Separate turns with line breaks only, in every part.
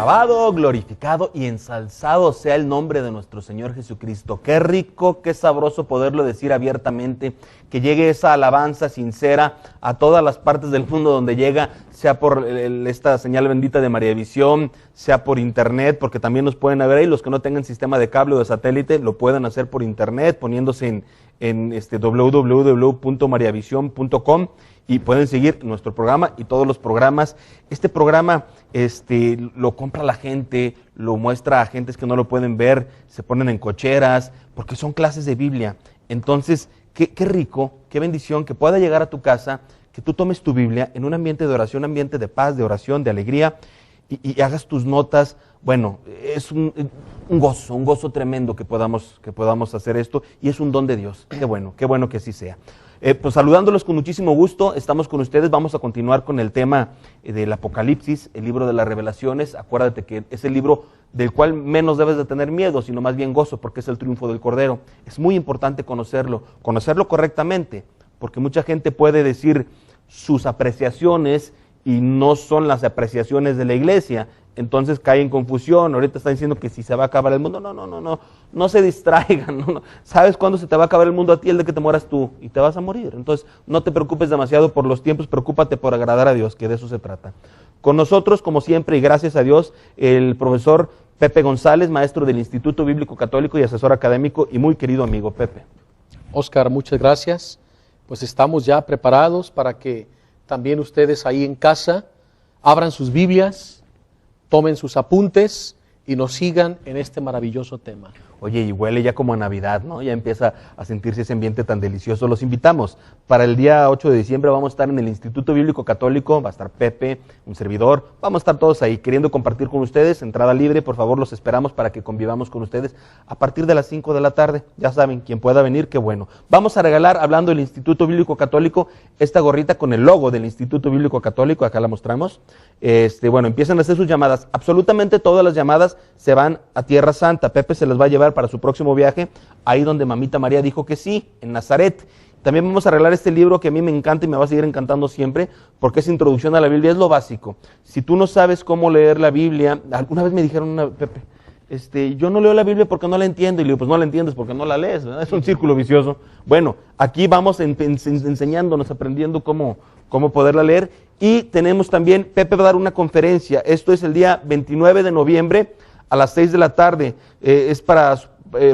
Alabado, glorificado y ensalzado sea el nombre de nuestro Señor Jesucristo. Qué rico, qué sabroso poderlo decir abiertamente, que llegue esa alabanza sincera a todas las partes del mundo donde llega, sea por esta señal bendita de Mariavisión, sea por internet, porque también nos pueden ver ahí, los que no tengan sistema de cable o de satélite, lo pueden hacer por internet, poniéndose en www.mariavision.com y pueden seguir nuestro programa y todos los programas. Este programa lo compra la gente, lo muestra a gentes que no lo pueden ver, se ponen en cocheras, porque son clases de Biblia. Entonces, qué rico, qué bendición que pueda llegar a tu casa, que tú tomes tu Biblia en un ambiente de oración, un ambiente de paz, de oración, de alegría, y hagas tus notas. Bueno, es un gozo tremendo que podamos hacer esto, y es un don de Dios. Qué bueno que así sea. Pues saludándolos con muchísimo gusto, estamos con ustedes, vamos a continuar con el tema del Apocalipsis, el libro de las Revelaciones. Acuérdate que es el libro del cual menos debes de tener miedo, sino más bien gozo, porque es el triunfo del Cordero. Es muy importante conocerlo correctamente, porque mucha gente puede decir sus apreciaciones y no son las apreciaciones de la iglesia. Entonces cae en confusión. Ahorita están diciendo que si se va a acabar el mundo. No se distraigan. No. ¿Sabes cuándo se te va a acabar el mundo a ti? El de que te mueras tú y te vas a morir. Entonces no te preocupes demasiado por los tiempos, preocúpate por agradar a Dios, que de eso se trata. Con nosotros, como siempre, y gracias a Dios, el profesor Pepe González, maestro del Instituto Bíblico Católico y asesor académico, y muy querido amigo. Pepe.
Oscar, muchas gracias. Pues estamos ya preparados para que también ustedes ahí en casa abran sus Biblias, tomen sus apuntes y nos sigan en este maravilloso tema.
Oye, y huele ya como a Navidad, ¿no? Ya empieza a sentirse ese ambiente tan delicioso. Los invitamos. Para el día 8 de diciembre vamos a estar en el Instituto Bíblico Católico, va a estar Pepe, un servidor, vamos a estar todos ahí queriendo compartir con ustedes, entrada libre, por favor, los esperamos para que convivamos con ustedes a partir de las 5 de la tarde. Ya saben, quien pueda venir, qué bueno. Vamos a regalar, hablando del Instituto Bíblico Católico, esta gorrita con el logo del Instituto Bíblico Católico, acá la mostramos. Bueno, empiezan a hacer sus llamadas. Absolutamente todas las llamadas se van a Tierra Santa. Pepe se las va a llevar para su próximo viaje, ahí donde Mamita María dijo que sí, en Nazaret. También vamos a regalar este libro que a mí me encanta y me va a seguir encantando siempre, porque es Introducción a la Biblia, es lo básico. Si tú no sabes cómo leer la Biblia, alguna vez me dijeron, Pepe, yo no leo la Biblia porque no la entiendo, y le digo, pues no la entiendes porque no la lees, ¿verdad? Es un círculo vicioso. Bueno, aquí vamos enseñándonos, aprendiendo cómo poderla leer, y tenemos también, Pepe va a dar una conferencia, esto es el día 29 de noviembre, a las 6 de la tarde, es para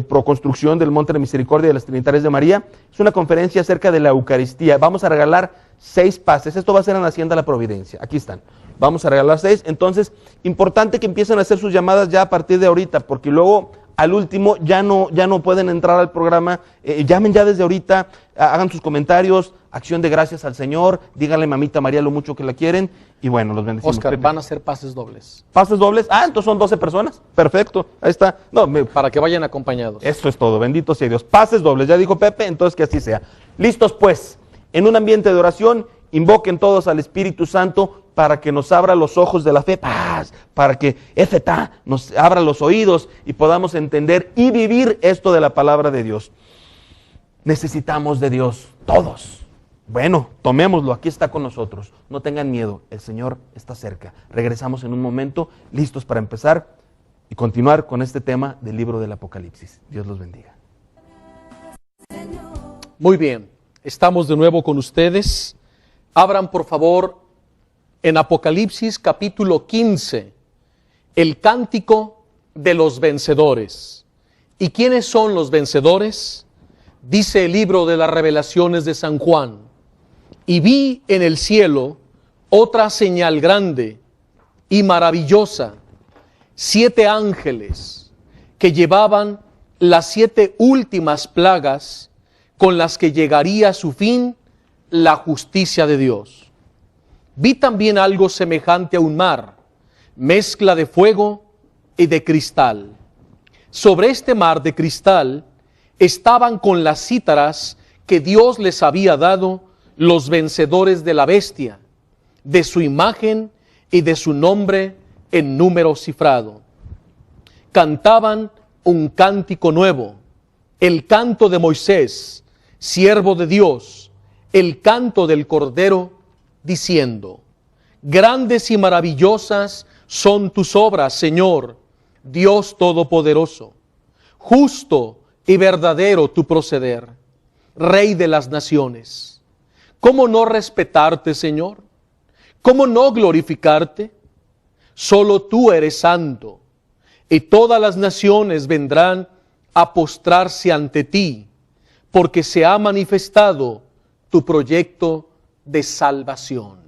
Proconstrucción del Monte de Misericordia de las Trinitarias de María. Es una conferencia acerca de la Eucaristía. Vamos a regalar 6 pases. Esto va a ser en la Hacienda La Providencia. Aquí están. Vamos a regalar 6. Entonces, importante que empiecen a hacer sus llamadas ya a partir de ahorita, porque luego al último ya no pueden entrar al programa. Llamen ya desde ahorita, hagan sus comentarios, acción de gracias al Señor, díganle a Mamita María lo mucho que la quieren, y bueno, los bendecimos.
Oscar, van a ser pases dobles.
¿Pases dobles? Entonces son 12 personas. Perfecto, ahí está.
Para que vayan acompañados.
Eso es todo, bendito sea Dios. Pases dobles, ya dijo Pepe, entonces que así sea. Listos pues, en un ambiente de oración, invoquen todos al Espíritu Santo para que nos abra los ojos de la fe, para que Efetá nos abra los oídos y podamos entender y vivir esto de la palabra de Dios. Necesitamos de Dios, todos. Bueno, tomémoslo, aquí está con nosotros. No tengan miedo, el Señor está cerca. Regresamos en un momento, listos para empezar y continuar con este tema del libro del Apocalipsis. Dios los bendiga.
Muy bien, estamos de nuevo con ustedes. Abran por favor en Apocalipsis capítulo 15, el cántico de los vencedores. ¿Y quiénes son los vencedores? Dice el libro de las Revelaciones de San Juan: y vi en el cielo otra señal grande y maravillosa, 7 ángeles que llevaban las 7 últimas plagas con las que llegaría a su fin la justicia de Dios. Vi también algo semejante a un mar, mezcla de fuego y de cristal. Sobre este mar de cristal estaban con las cítaras que Dios les había dado los vencedores de la bestia, de su imagen y de su nombre en número cifrado. Cantaban un cántico nuevo, el canto de Moisés, siervo de Dios, el canto del Cordero, diciendo: grandes y maravillosas son tus obras, Señor, Dios Todopoderoso. Justo y verdadero tu proceder, Rey de las naciones. ¿Cómo no respetarte, Señor? ¿Cómo no glorificarte? Solo tú eres santo, y todas las naciones vendrán a postrarse ante ti, porque se ha manifestado tu proyecto de salvación.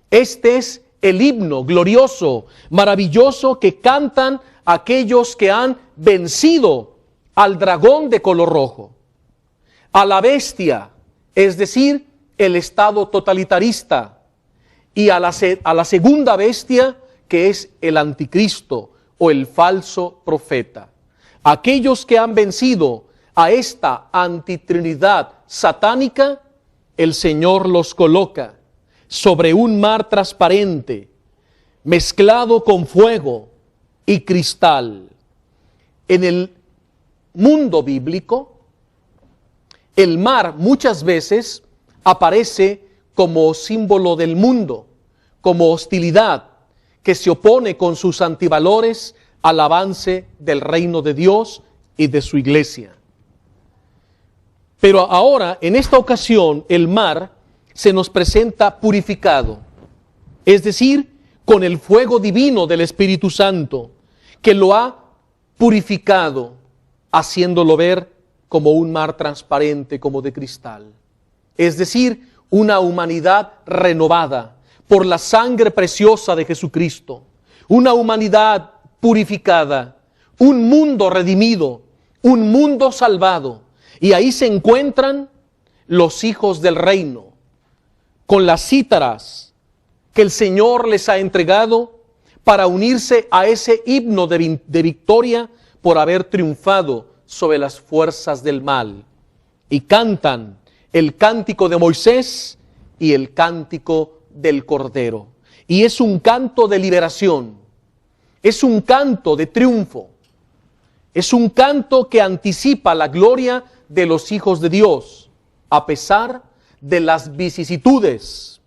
Este es el himno glorioso, maravilloso que cantan aquellos que han vencido al dragón de color rojo, a la bestia, es decir, el estado totalitarista, y a la segunda bestia, que es el anticristo o el falso profeta. Aquellos que han vencido a esta antitrinidad satánica, el Señor los coloca sobre un mar transparente, mezclado con fuego y cristal. En el mundo bíblico, el mar muchas veces aparece como símbolo del mundo, como hostilidad que se opone con sus antivalores al avance del reino de Dios y de su iglesia. Pero ahora, en esta ocasión, el mar se nos presenta purificado, es decir, con el fuego divino del Espíritu Santo, que lo ha purificado, haciéndolo ver como un mar transparente, como de cristal. Es decir, una humanidad renovada por la sangre preciosa de Jesucristo, una humanidad purificada, un mundo redimido, un mundo salvado. Y ahí se encuentran los hijos del reino, con las cítaras que el Señor les ha entregado para unirse a ese himno de victoria por haber triunfado sobre las fuerzas del mal. Y cantan el cántico de Moisés y el cántico del Cordero. Y es un canto de liberación, es un canto de triunfo, es un canto que anticipa la gloria de los hijos de Dios, a pesar de las vicisitudes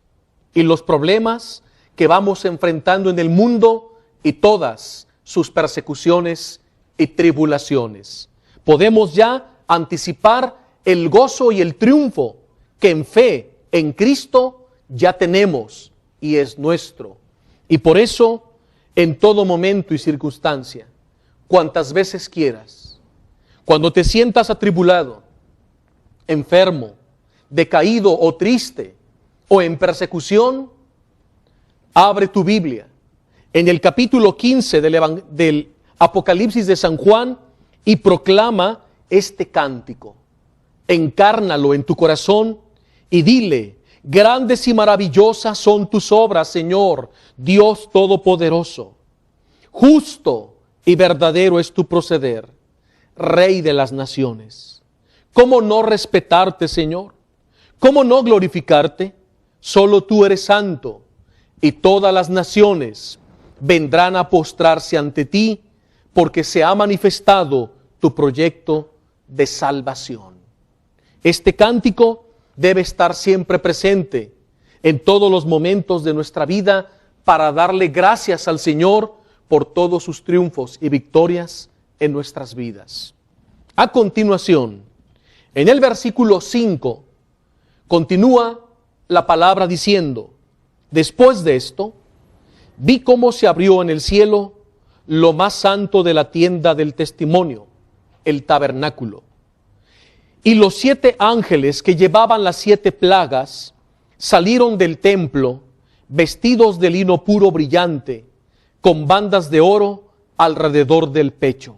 y los problemas que vamos enfrentando en el mundo y todas sus persecuciones y tribulaciones. Podemos ya anticipar el gozo y el triunfo que en fe en Cristo ya tenemos y es nuestro. Y por eso, en todo momento y circunstancia, cuantas veces quieras, cuando te sientas atribulado, enfermo, decaído o triste, o en persecución, abre tu Biblia en el capítulo 15 del Apocalipsis de San Juan y proclama este cántico. Encárnalo en tu corazón y dile: grandes y maravillosas son tus obras, Señor, Dios Todopoderoso. Justo y verdadero es tu proceder, Rey de las naciones. ¿Cómo no respetarte, Señor? ¿Cómo no glorificarte? Solo tú eres santo, y todas las naciones vendrán a postrarse ante ti, porque se ha manifestado tu proyecto de salvación. Este cántico debe estar siempre presente en todos los momentos de nuestra vida para darle gracias al Señor por todos sus triunfos y victorias en nuestras vidas. A continuación, en el versículo 5, continúa la palabra diciendo: después de esto, vi cómo se abrió en el cielo lo más santo de la tienda del testimonio, el tabernáculo. Y los 7 ángeles que llevaban las 7 plagas salieron del templo vestidos de lino puro brillante, con bandas de oro alrededor del pecho.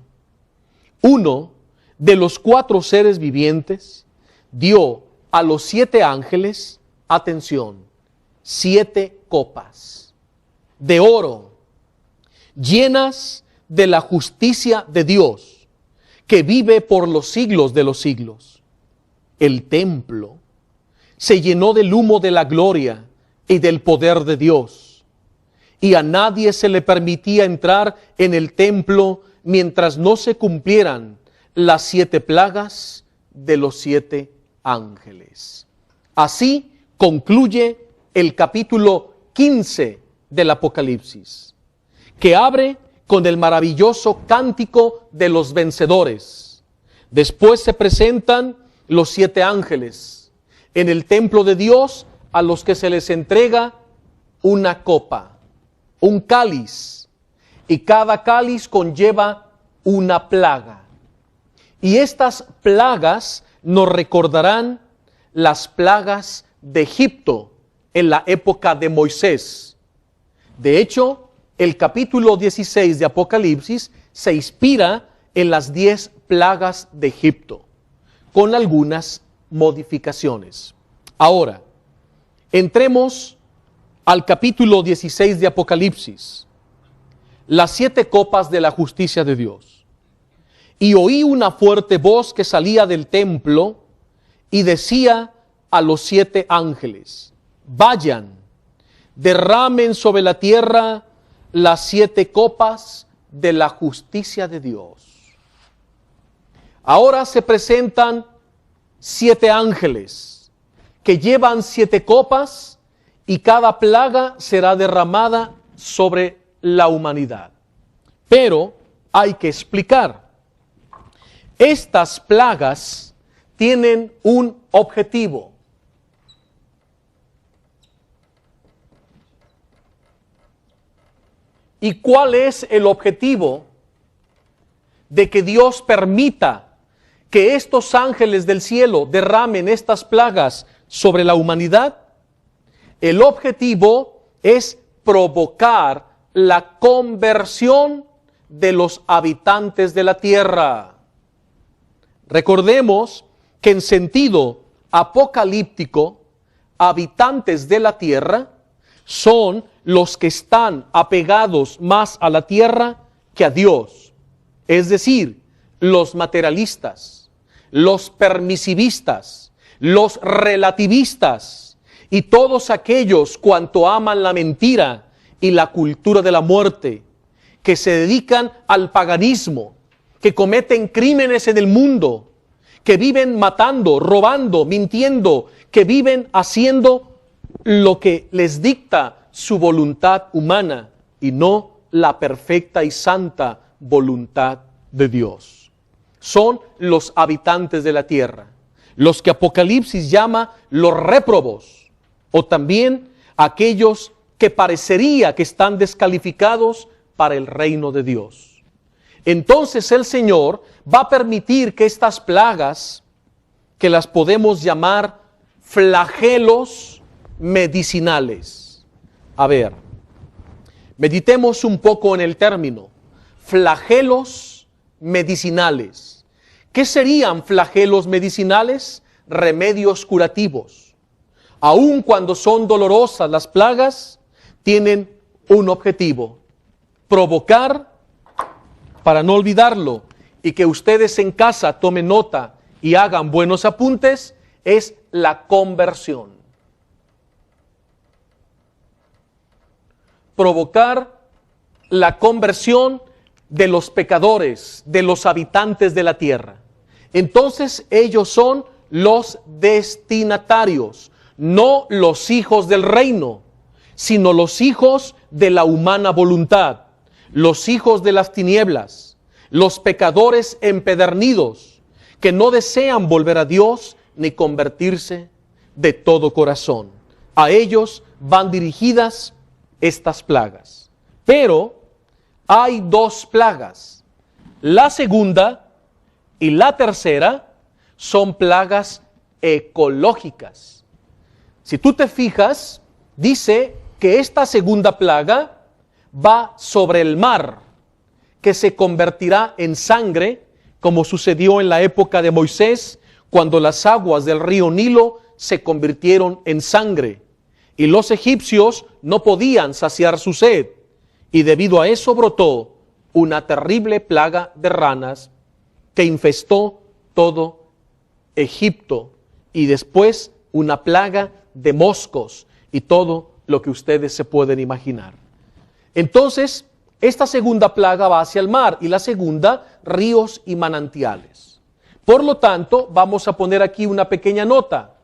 Uno de los 4 seres vivientes dio a los 7 ángeles, atención, 7 copas de oro, llenas de la justicia de Dios, que vive por los siglos de los siglos. El templo se llenó del humo de la gloria y del poder de Dios, y a nadie se le permitía entrar en el templo mientras no se cumplieran las 7 plagas de los 7 ángeles. Así concluye el capítulo 15 del Apocalipsis, que abre con el maravilloso cántico de los vencedores. Después se presentan los 7 ángeles en el templo de Dios, a los que se les entrega una copa, un cáliz, y cada cáliz conlleva una plaga. Y estas plagas nos recordarán las plagas de Egipto en la época de Moisés. De hecho, el capítulo 16 de Apocalipsis se inspira en las 10 plagas de Egipto, con algunas modificaciones. Ahora, entremos al capítulo 16 de Apocalipsis, las 7 copas de la justicia de Dios. Y oí una fuerte voz que salía del templo y decía a los 7 ángeles: vayan, derramen sobre la tierra las 7 copas de la justicia de Dios. Ahora se presentan 7 ángeles que llevan 7 copas, y cada plaga será derramada sobre la humanidad. Pero hay que explicar. Estas plagas tienen un objetivo. ¿Y cuál es el objetivo de que Dios permita que estos ángeles del cielo derramen estas plagas sobre la humanidad? El objetivo es provocar la conversión de los habitantes de la tierra. Recordemos que en sentido apocalíptico, habitantes de la tierra son los que están apegados más a la tierra que a Dios. Es decir, los materialistas, los permisivistas, los relativistas y todos aquellos cuanto aman la mentira y la cultura de la muerte, que se dedican al paganismo, que cometen crímenes en el mundo, que viven matando, robando, mintiendo, que viven haciendo lo que les dicta su voluntad humana y no la perfecta y santa voluntad de Dios. Son los habitantes de la tierra, los que Apocalipsis llama los réprobos, o también aquellos que parecería que están descalificados para el reino de Dios. Entonces el Señor va a permitir que estas plagas, que las podemos llamar flagelos medicinales. A ver, meditemos un poco en el término, flagelos medicinales. ¿Qué serían flagelos medicinales? Remedios curativos. Aun cuando son dolorosas las plagas, tienen un objetivo: provocar, para no olvidarlo, y que ustedes en casa tomen nota y hagan buenos apuntes, es la conversión. Provocar la conversión de los pecadores, de los habitantes de la tierra. Entonces ellos son los destinatarios, no los hijos del reino, sino los hijos de la humana voluntad, los hijos de las tinieblas, los pecadores empedernidos, que no desean volver a Dios ni convertirse de todo corazón. A ellos van dirigidas estas plagas. Pero hay 2 plagas. La segunda y la tercera son plagas ecológicas. Si tú te fijas, dice que esta segunda plaga va sobre el mar, que se convertirá en sangre, como sucedió en la época de Moisés, cuando las aguas del río Nilo se convirtieron en sangre, y los egipcios no podían saciar su sed, y debido a eso brotó una terrible plaga de ranas que infestó todo Egipto, y después una plaga de moscos y todo lo que ustedes se pueden imaginar. Entonces, esta segunda plaga va hacia el mar y la segunda, ríos y manantiales. Por lo tanto, vamos a poner aquí una pequeña nota.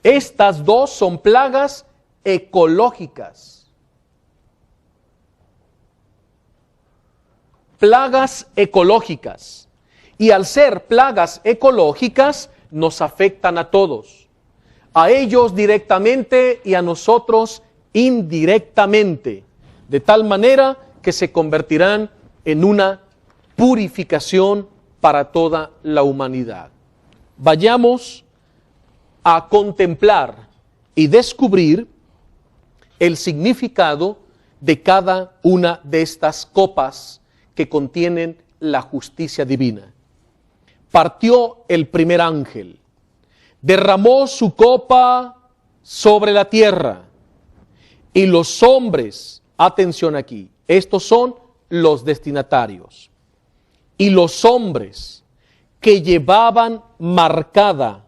Estas 2 son plagas ecológicas. plagas ecológicas. Y al ser plagas ecológicas, nos afectan a todos. A ellos directamente y a nosotros indirectamente. De tal manera que se convertirán en una purificación para toda la humanidad. Vayamos a contemplar y descubrir el significado de cada una de estas copas que contienen la justicia divina. Partió el primer ángel, derramó su copa sobre la tierra, y los hombres, atención aquí, estos son los destinatarios, y los hombres que llevan marcada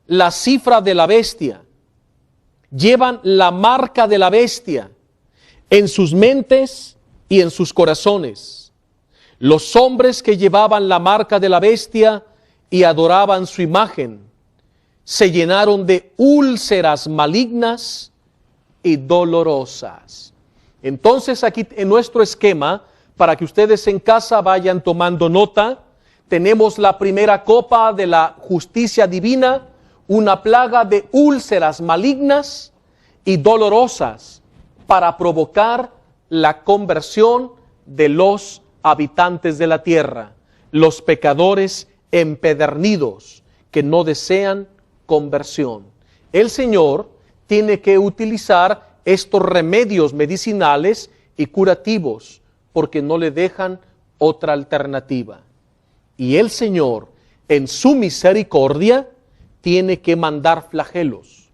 la cifra de la bestia, llevan la marca de la bestia en sus mentes y en sus corazones. Los hombres que llevaban la marca de la bestia y adoraban su imagen, se llenaron de úlceras malignas y dolorosas. Entonces aquí en nuestro esquema, para que ustedes en casa vayan tomando nota, tenemos la primera copa de la justicia divina, una plaga de úlceras malignas y dolorosas para provocar la conversión de los habitantes de la tierra, los pecadores empedernidos que no desean conversión. El Señor tiene que utilizar estos remedios medicinales y curativos porque no le dejan otra alternativa. Y el Señor, en su misericordia, tiene que mandar flagelos.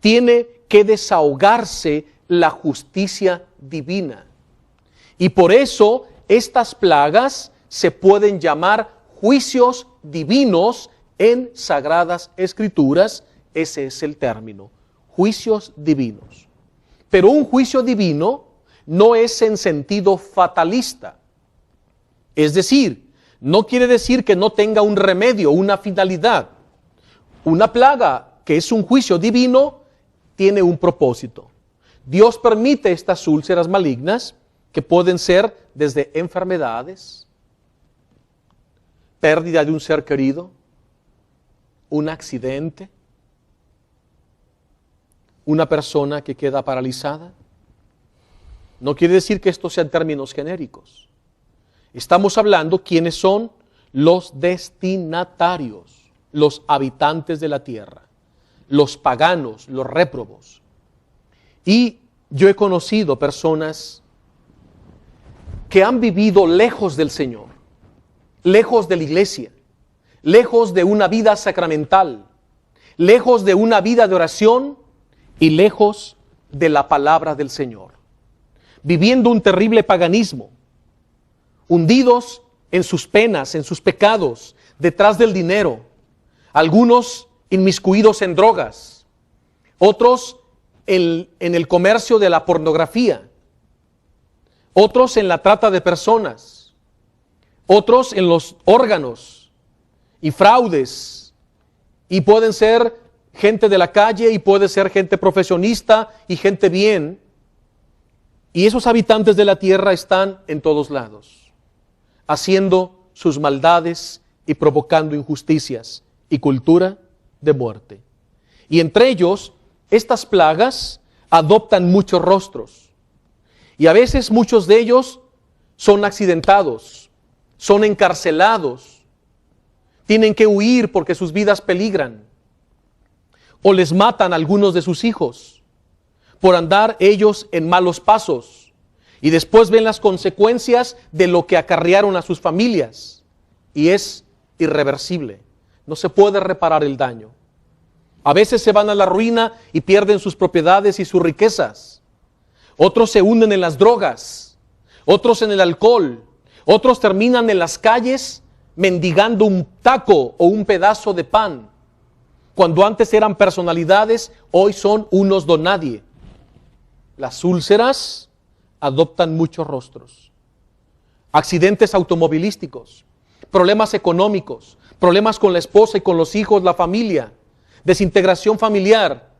Tiene que desahogarse la justicia divina. Y por eso estas plagas se pueden llamar juicios divinos en Sagradas Escrituras. Ese es el término, juicios divinos. Pero un juicio divino no es en sentido fatalista. Es decir, no quiere decir que no tenga un remedio, una finalidad. Una plaga que es un juicio divino tiene un propósito. Dios permite estas úlceras malignas que pueden ser desde enfermedades, pérdida de un ser querido, un accidente, una persona que queda paralizada. No quiere decir que estos sean términos genéricos. Estamos hablando quiénes son los destinatarios, los habitantes de la tierra, los paganos, los réprobos. Y yo he conocido personas que han vivido lejos del Señor, lejos de la iglesia, lejos de una vida sacramental, lejos de una vida de oración y lejos de la palabra del Señor, viviendo un terrible paganismo, hundidos en sus penas, en sus pecados, detrás del dinero, algunos inmiscuidos en drogas, otros en el comercio de la pornografía, otros en la trata de personas, otros en los órganos y fraudes, y pueden ser gente de la calle y puede ser gente profesionista y gente bien, y esos habitantes de la tierra están en todos lados, haciendo sus maldades y provocando injusticias y cultura de muerte. Y entre ellos, estas plagas adoptan muchos rostros. Y a veces muchos de ellos son accidentados, son encarcelados, tienen que huir porque sus vidas peligran. O les matan a algunos de sus hijos por andar ellos en malos pasos. Y después ven las consecuencias de lo que acarrearon a sus familias. Y es irreversible. No se puede reparar el daño. A veces se van a la ruina y pierden sus propiedades y sus riquezas. Otros se hunden en las drogas, otros en el alcohol, otros terminan en las calles mendigando un taco o un pedazo de pan. Cuando antes eran personalidades, hoy son unos donadie. Las úlceras adoptan muchos rostros. Accidentes automovilísticos, problemas económicos, problemas con la esposa y con los hijos, la familia, desintegración familiar.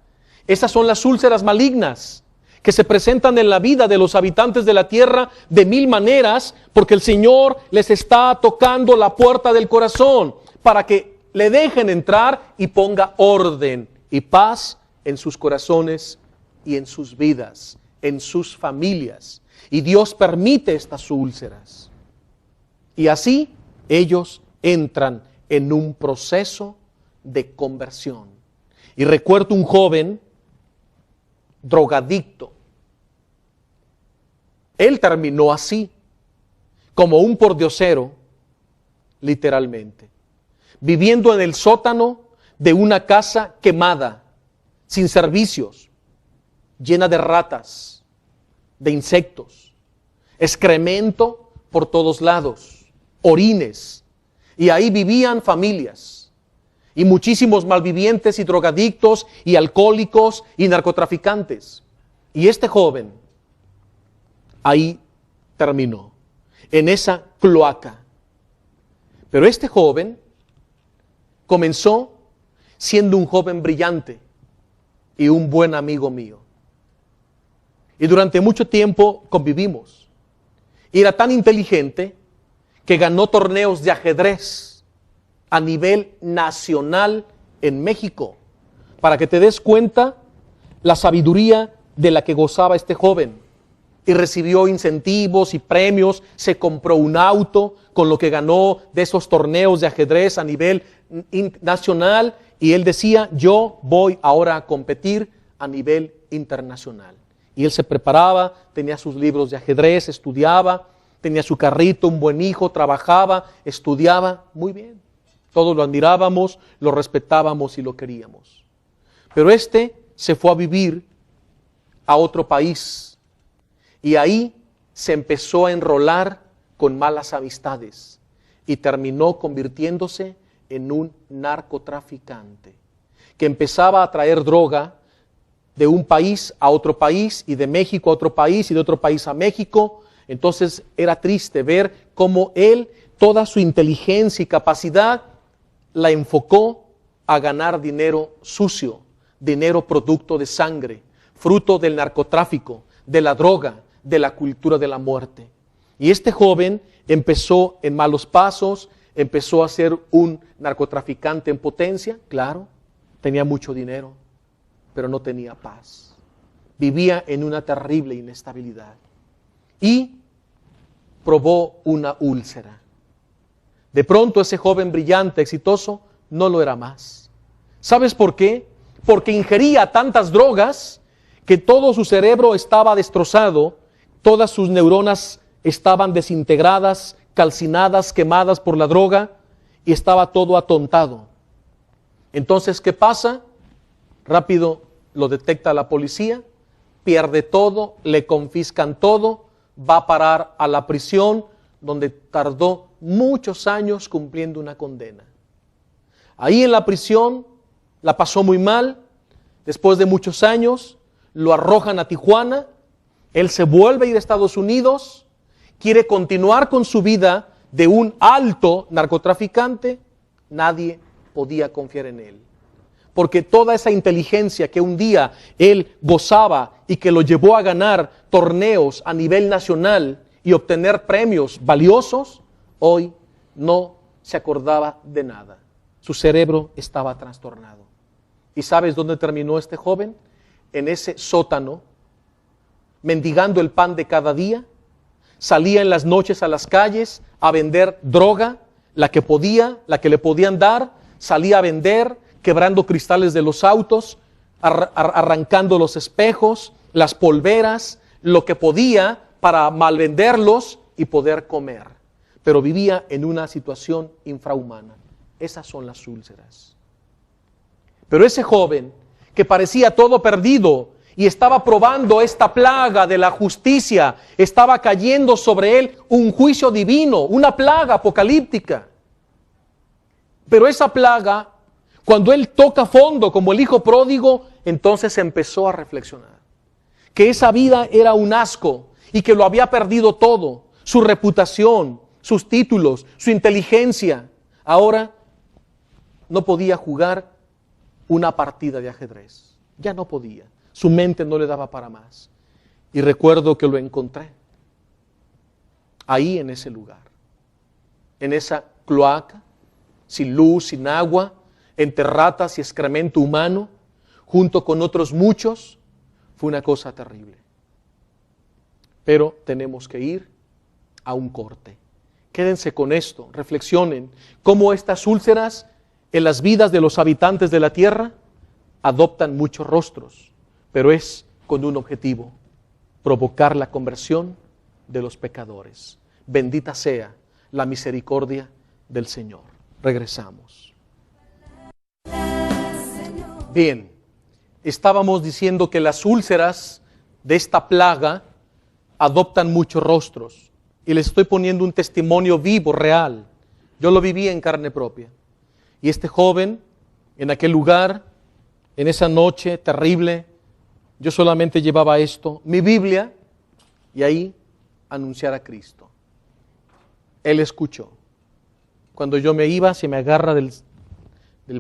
Esas son las úlceras malignas que se presentan en la vida de los habitantes de la tierra de mil maneras, porque el Señor les está tocando la puerta del corazón para que le dejen entrar y ponga orden y paz en sus corazones y en sus vidas, en sus familias. Y Dios permite estas úlceras. Y así ellos entran en un proceso de conversión. Y recuerdo un joven drogadicto. Él terminó así, como un pordiosero, literalmente, viviendo en el sótano de una casa quemada, sin servicios, llena de ratas, de insectos, excremento por todos lados, orines, y ahí vivían familias, y muchísimos malvivientes y drogadictos y alcohólicos y narcotraficantes. Y este joven ahí terminó, en esa cloaca. Pero este joven comenzó siendo un joven brillante y un buen amigo mío. Y durante mucho tiempo convivimos. Y era tan inteligente que ganó torneos de ajedrez a nivel nacional en México. Para que te des cuenta la sabiduría de la que gozaba este joven. Y recibió incentivos y premios, se compró un auto con lo que ganó de esos torneos de ajedrez a nivel nacional, y él decía, yo voy ahora a competir a nivel internacional. Y él se preparaba, tenía sus libros de ajedrez, estudiaba, tenía su carrito, un buen hijo, trabajaba, estudiaba, muy bien. Todos lo admirábamos, lo respetábamos y lo queríamos. Pero este se fue a vivir a otro país. Y ahí se empezó a enrolar con malas amistades y terminó convirtiéndose en un narcotraficante que empezaba a traer droga de un país a otro país y de México a otro país y de otro país a México. Entonces era triste ver cómo él, toda su inteligencia y capacidad la enfocó a ganar dinero sucio, dinero producto de sangre, fruto del narcotráfico, de la droga, de la cultura de la muerte. Y este joven empezó en malos pasos, empezó a ser un narcotraficante en potencia, claro, tenía mucho dinero, pero no tenía paz. Vivía en una terrible inestabilidad. Y probó una úlcera. De pronto ese joven brillante, exitoso, no lo era más. ¿Sabes por qué? Porque ingería tantas drogas que todo su cerebro estaba destrozado. Todas sus neuronas estaban desintegradas, calcinadas, quemadas por la droga, y estaba todo atontado. Entonces, ¿qué pasa? Rápido lo detecta la policía, pierde todo, le confiscan todo, va a parar a la prisión, donde tardó muchos años cumpliendo una condena. Ahí en la prisión la pasó muy mal. Después de muchos años lo arrojan a Tijuana. Él se vuelve a ir a Estados Unidos, quiere continuar con su vida de un alto narcotraficante. Nadie podía confiar en él, porque toda esa inteligencia que un día él gozaba y que lo llevó a ganar torneos a nivel nacional y obtener premios valiosos, hoy no se acordaba de nada. Su cerebro estaba trastornado. ¿Y sabes dónde terminó este joven? En ese sótano, mendigando el pan de cada día. Salía en las noches a las calles a vender droga, la que le podían dar. Salía a vender, quebrando cristales de los autos, arrancando los espejos, las polveras, lo que podía para malvenderlos y poder comer. Pero vivía en una situación infrahumana. Esas son las úlceras. Pero ese joven que parecía todo perdido y estaba probando esta plaga de la justicia, estaba cayendo sobre él un juicio divino, una plaga apocalíptica. Pero esa plaga, cuando él toca fondo como el hijo pródigo, entonces empezó a reflexionar que esa vida era un asco y que lo había perdido todo, su reputación, sus títulos, su inteligencia. Ahora no podía jugar una partida de ajedrez. ya no podía. Su mente no le daba para más. Y recuerdo que lo encontré ahí en ese lugar, en esa cloaca, sin luz, sin agua, entre ratas y excremento humano, junto con otros muchos. Fue una cosa terrible. Pero tenemos que ir a un corte. Quédense con esto, reflexionen cómo estas úlceras en las vidas de los habitantes de la tierra adoptan muchos rostros, pero es con un objetivo: provocar la conversión de los pecadores. Bendita sea la misericordia del Señor. Regresamos. Bien, estábamos diciendo que las úlceras de esta plaga adoptan muchos rostros. Y les estoy poniendo un testimonio vivo, real. Yo lo viví en carne propia. Y este joven, en aquel lugar, en esa noche terrible, yo solamente llevaba esto, mi Biblia, y ahí anunciar a Cristo. Él escuchó. Cuando yo me iba, se me agarra del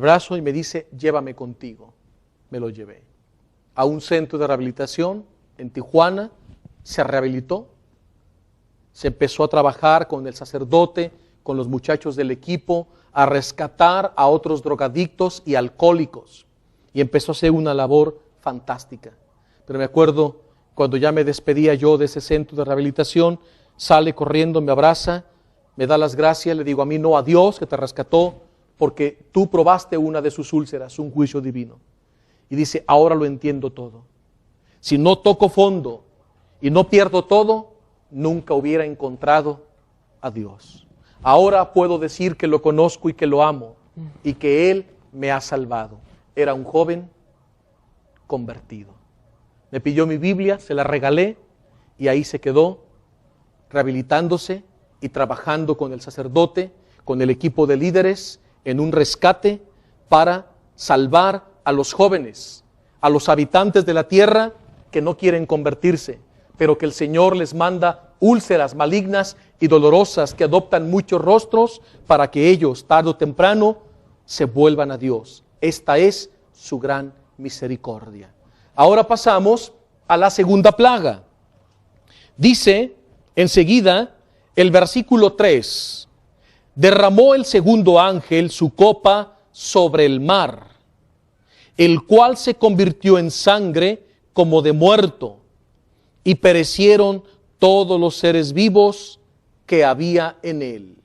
brazo y me dice, llévame contigo. Me lo llevé a un centro de rehabilitación en Tijuana. Se rehabilitó, se empezó a trabajar con el sacerdote, con los muchachos del equipo, a rescatar a otros drogadictos y alcohólicos. Y empezó a hacer una labor fantástica. Pero me acuerdo, cuando ya me despedía yo de ese centro de rehabilitación, sale corriendo, me abraza, me da las gracias, le digo a mí no, a Dios que te rescató, porque tú probaste una de sus úlceras, un juicio divino. Y dice, ahora lo entiendo todo. Si no toco fondo y no pierdo todo, nunca hubiera encontrado a Dios. Ahora puedo decir que lo conozco y que lo amo y que Él me ha salvado. Era un joven convertido. Me pidió mi Biblia, se la regalé y ahí se quedó rehabilitándose y trabajando con el sacerdote, con el equipo de líderes en un rescate para salvar a los jóvenes, a los habitantes de la tierra que no quieren convertirse, pero que el Señor les manda úlceras malignas y dolorosas que adoptan muchos rostros para que ellos, tarde o temprano, se vuelvan a Dios. Esta es su gran misericordia. Ahora pasamos a la segunda plaga. Dice enseguida el versículo 3, derramó el segundo ángel su copa sobre el mar, el cual se convirtió en sangre como de muerto, y perecieron todos los seres vivos que había en él.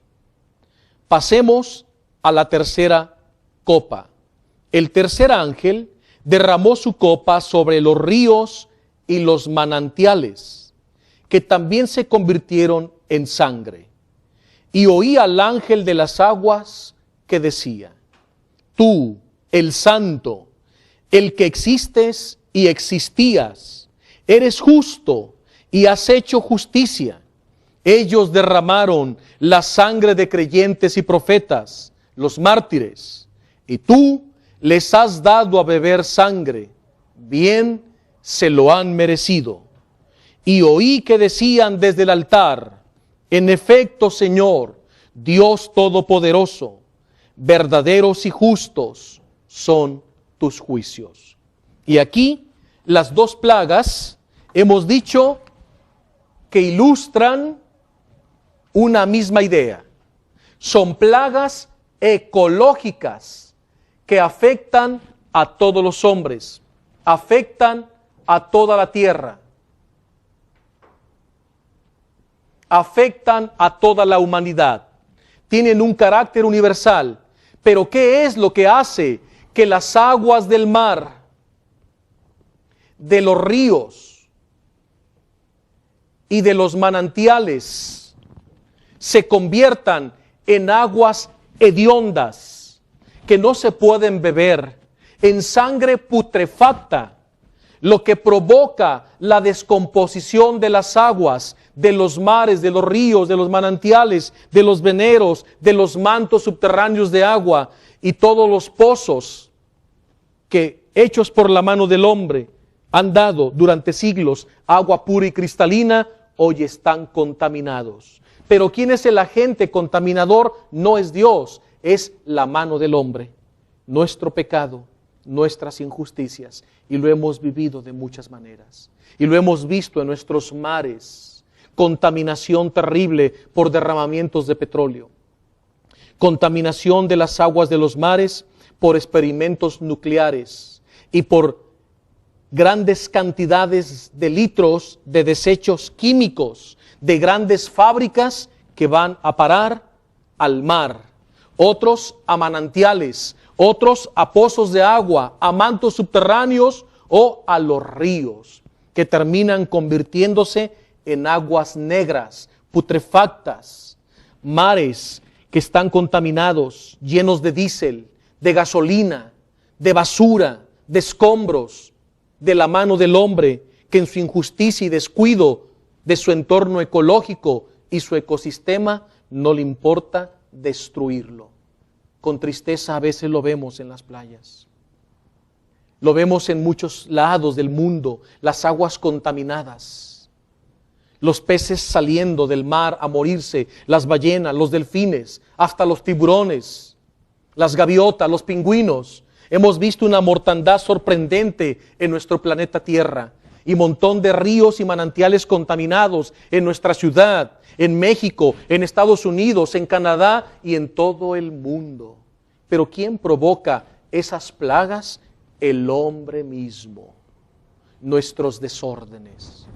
Pasemos a la tercera copa. El tercer ángel derramó su copa sobre los ríos y los manantiales, que también se convirtieron en sangre. Y oí al ángel de las aguas que decía, tú, el santo, el que existes y existías, eres justo y has hecho justicia. Ellos derramaron la sangre de creyentes y profetas, los mártires, y tú les has dado a beber sangre, bien se lo han merecido. Y oí que decían desde el altar, en efecto, Señor, Dios Todopoderoso, verdaderos y justos son tus juicios. Y aquí las dos plagas hemos dicho que ilustran una misma idea. Son plagas ecológicas que afectan a todos los hombres, afectan a toda la tierra, afectan a toda la humanidad. Tienen un carácter universal. Pero ¿qué es lo que hace que las aguas del mar, de los ríos y de los manantiales se conviertan en aguas hediondas que no se pueden beber, en sangre putrefacta, lo que provoca la descomposición de las aguas, de los mares, de los ríos, de los manantiales, de los veneros, de los mantos subterráneos de agua y todos los pozos que, hechos por la mano del hombre, han dado durante siglos agua pura y cristalina, hoy están contaminados. Pero ¿quién es el agente contaminador? No es Dios, es la mano del hombre, nuestro pecado, nuestras injusticias y lo hemos vivido de muchas maneras. Y lo hemos visto en nuestros mares, contaminación terrible por derramamientos de petróleo, contaminación de las aguas de los mares por experimentos nucleares y por grandes cantidades de litros de desechos químicos de grandes fábricas que van a parar al mar, otros a manantiales, otros a pozos de agua, a mantos subterráneos o a los ríos, que terminan convirtiéndose en aguas negras, putrefactas, mares que están contaminados, llenos de diésel, de gasolina, de basura, de escombros, de la mano del hombre, que en su injusticia y descuido de su entorno ecológico y su ecosistema no le importa destruirlo. Con tristeza a veces lo vemos en las playas. Lo vemos en muchos lados del mundo, las aguas contaminadas, los peces saliendo del mar a morirse, las ballenas, los delfines, hasta los tiburones, las gaviotas, los pingüinos. Hemos visto una mortandad sorprendente en nuestro planeta Tierra y montón de ríos y manantiales contaminados en nuestra ciudad, en México, en Estados Unidos, en Canadá y en todo el mundo. Pero ¿quién provoca esas plagas? El hombre mismo, nuestros desórdenes.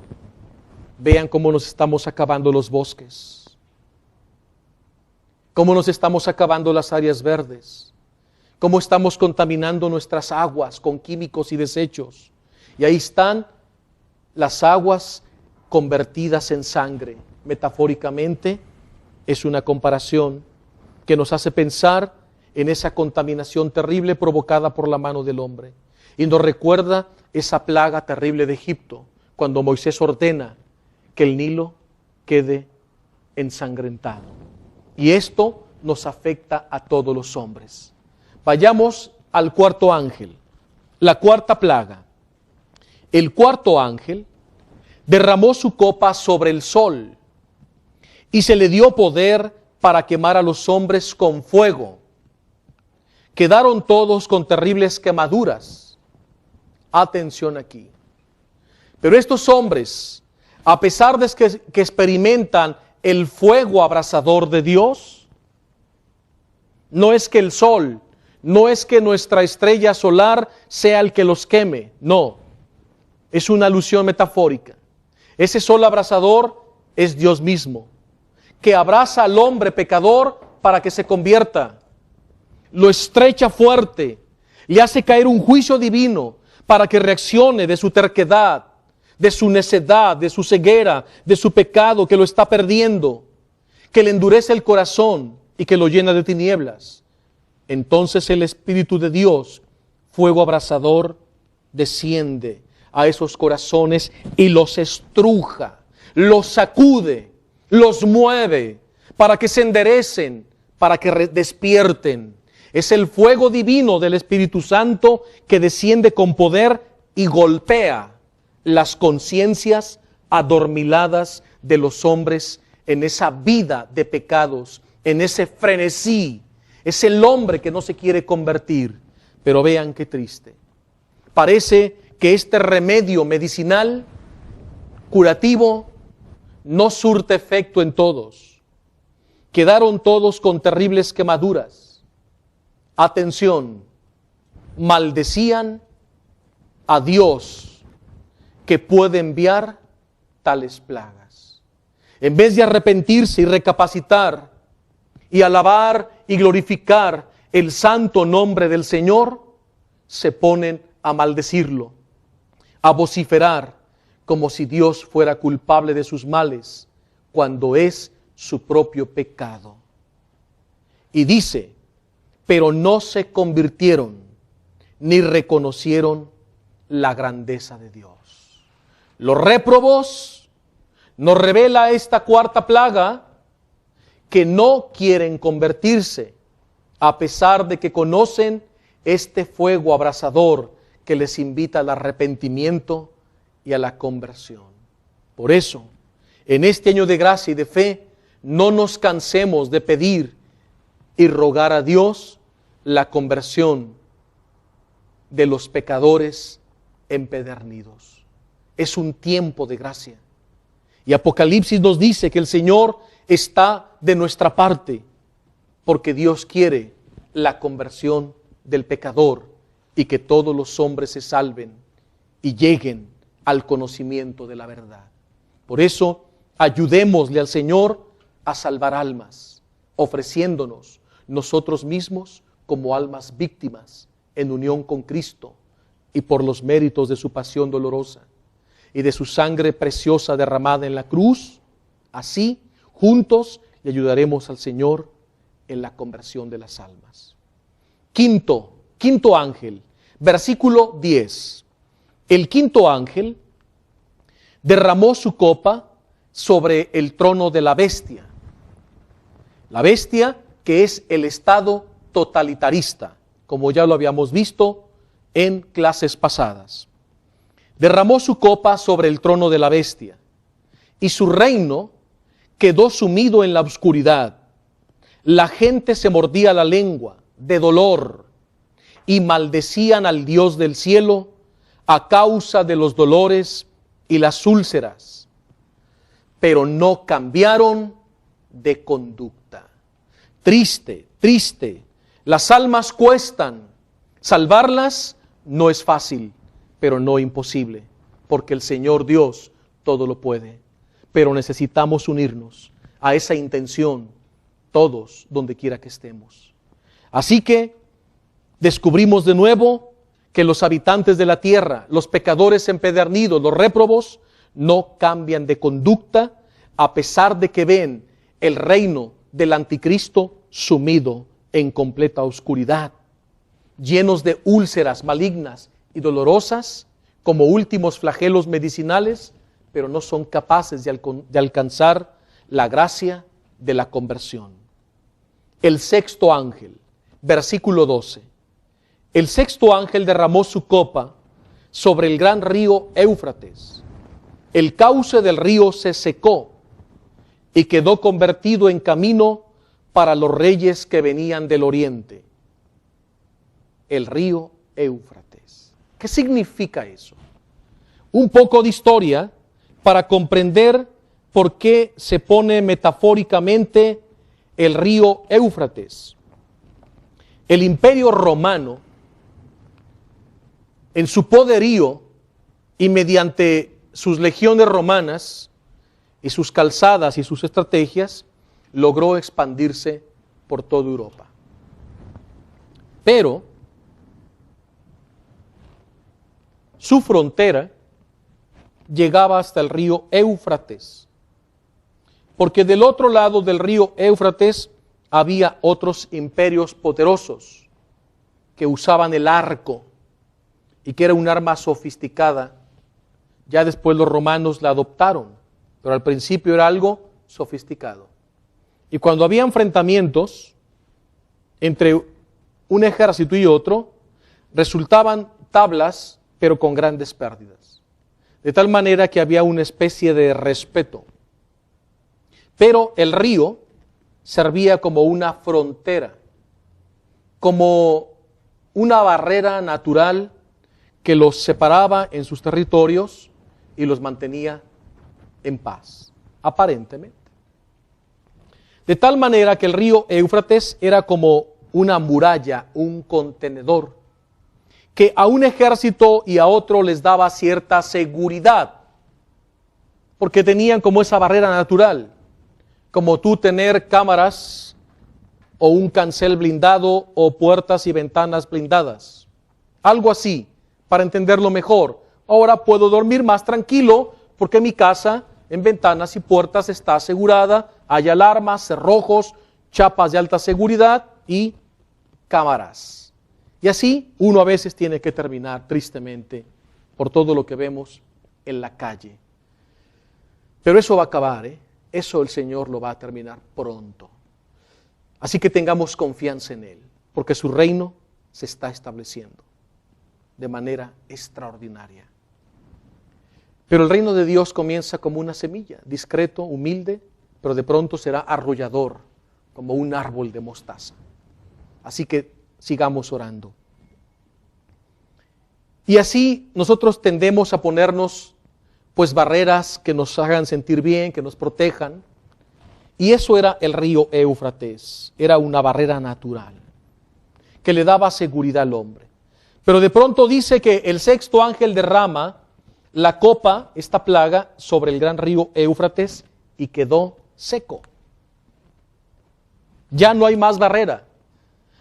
Vean cómo nos estamos acabando los bosques, cómo nos estamos acabando las áreas verdes, cómo estamos contaminando nuestras aguas con químicos y desechos. Y ahí están las aguas convertidas en sangre. Metafóricamente, es una comparación que nos hace pensar en esa contaminación terrible provocada por la mano del hombre. Y nos recuerda esa plaga terrible de Egipto, cuando Moisés ordena que el Nilo quede ensangrentado. Y esto nos afecta a todos los hombres. Vayamos al cuarto ángel, la cuarta plaga. El cuarto ángel derramó su copa sobre el sol y se le dio poder para quemar a los hombres con fuego. Quedaron todos con terribles quemaduras. Atención aquí. Pero estos hombres, a pesar de que experimentan el fuego abrasador de Dios, no es que el sol, no es que nuestra estrella solar sea el que los queme, no. Es una alusión metafórica. Ese sol abrasador es Dios mismo, que abraza al hombre pecador para que se convierta. Lo estrecha fuerte, le hace caer un juicio divino para que reaccione de su terquedad, de su necedad, de su ceguera, de su pecado que lo está perdiendo, que le endurece el corazón y que lo llena de tinieblas. Entonces el Espíritu de Dios, fuego abrasador, desciende a esos corazones y los estruja, los sacude, los mueve para que se enderecen, para que despierten. Es el fuego divino del Espíritu Santo que desciende con poder y golpea las conciencias adormiladas de los hombres en esa vida de pecados, en ese frenesí. Es el hombre que no se quiere convertir. Pero vean qué triste. Parece que este remedio medicinal, curativo, no surte efecto en todos. Quedaron todos con terribles quemaduras. Atención, maldecían a Dios que puede enviar tales plagas. En vez de arrepentirse y recapacitar y alabar y glorificar el santo nombre del Señor, se ponen a maldecirlo, a vociferar como si Dios fuera culpable de sus males, cuando es su propio pecado. Y dice, pero no se convirtieron ni reconocieron la grandeza de Dios. Los réprobos nos revela esta cuarta plaga que no quieren convertirse, a pesar de que conocen este fuego abrasador que les invita al arrepentimiento y a la conversión. Por eso, en este año de gracia y de fe, no nos cansemos de pedir y rogar a Dios la conversión de los pecadores empedernidos. Es un tiempo de gracia. Y Apocalipsis nos dice que el Señor está de nuestra parte, porque Dios quiere la conversión del pecador y que todos los hombres se salven y lleguen al conocimiento de la verdad. Por eso, ayudémosle al Señor a salvar almas, ofreciéndonos nosotros mismos como almas víctimas en unión con Cristo y por los méritos de su pasión dolorosa y de su sangre preciosa derramada en la cruz. Así, juntos, le ayudaremos al Señor en la conversión de las almas. Quinto ángel, versículo 10. El quinto ángel derramó su copa sobre el trono de la bestia. La bestia, que es el estado totalitarista, como ya lo habíamos visto en clases pasadas. Derramó su copa sobre el trono de la bestia, y su reino quedó sumido en la oscuridad. La gente se mordía la lengua de dolor y maldecían al Dios del cielo a causa de los dolores y las úlceras, pero no cambiaron de conducta. Triste, triste. Las almas cuestan. Salvarlas no es fácil, pero no imposible, porque el Señor Dios todo lo puede. Pero necesitamos unirnos a esa intención todos, donde quiera que estemos. Así que descubrimos de nuevo que los habitantes de la tierra, los pecadores empedernidos, los réprobos, no cambian de conducta a pesar de que ven el reino del anticristo sumido en completa oscuridad, llenos de úlceras malignas y dolorosas como últimos flagelos medicinales, pero no son capaces de alcanzar la gracia de la conversión. El sexto ángel, versículo 12. El sexto ángel derramó su copa sobre el gran río Éufrates. El cauce del río se secó y quedó convertido en camino para los reyes que venían del oriente. El río Éufrates. ¿Qué significa eso? Un poco de historia para comprender por qué se pone metafóricamente el río Éufrates. El Imperio Romano, en su poderío y mediante sus legiones romanas y sus calzadas y sus estrategias, logró expandirse por toda Europa. Pero su frontera llegaba hasta el río Éufrates, porque del otro lado del río Éufrates había otros imperios poderosos que usaban el arco y que era un arma sofisticada. Ya después los romanos la adoptaron, pero al principio era algo sofisticado. Y cuando había enfrentamientos entre un ejército y otro, resultaban tablas, pero con grandes pérdidas. De tal manera que había una especie de respeto. Pero el río servía como una frontera, como una barrera natural que los separaba en sus territorios y los mantenía en paz, aparentemente. De tal manera que el río Éufrates era como una muralla, un contenedor, que a un ejército y a otro les daba cierta seguridad, porque tenían como esa barrera natural, como tú tener cámaras o un cancel blindado o puertas y ventanas blindadas. Algo así, para entenderlo mejor. Ahora puedo dormir más tranquilo porque mi casa en ventanas y puertas está asegurada, hay alarmas, cerrojos, chapas de alta seguridad y cámaras. Y así uno a veces tiene que terminar tristemente por todo lo que vemos en la calle. Pero eso va a acabar, Eso el Señor lo va a terminar pronto. Así que tengamos confianza en Él, porque su reino se está estableciendo de manera extraordinaria. Pero el reino de Dios comienza como una semilla, discreto, humilde, pero de pronto será arrollador, como un árbol de mostaza. Así que sigamos orando. Y así nosotros tendemos a ponernos pues barreras que nos hagan sentir bien, que nos protejan. Y eso era el río Éufrates, era una barrera natural que le daba seguridad al hombre. Pero de pronto dice que el sexto ángel derrama la copa, esta plaga, sobre el gran río Éufrates y quedó seco. Ya no hay más barrera.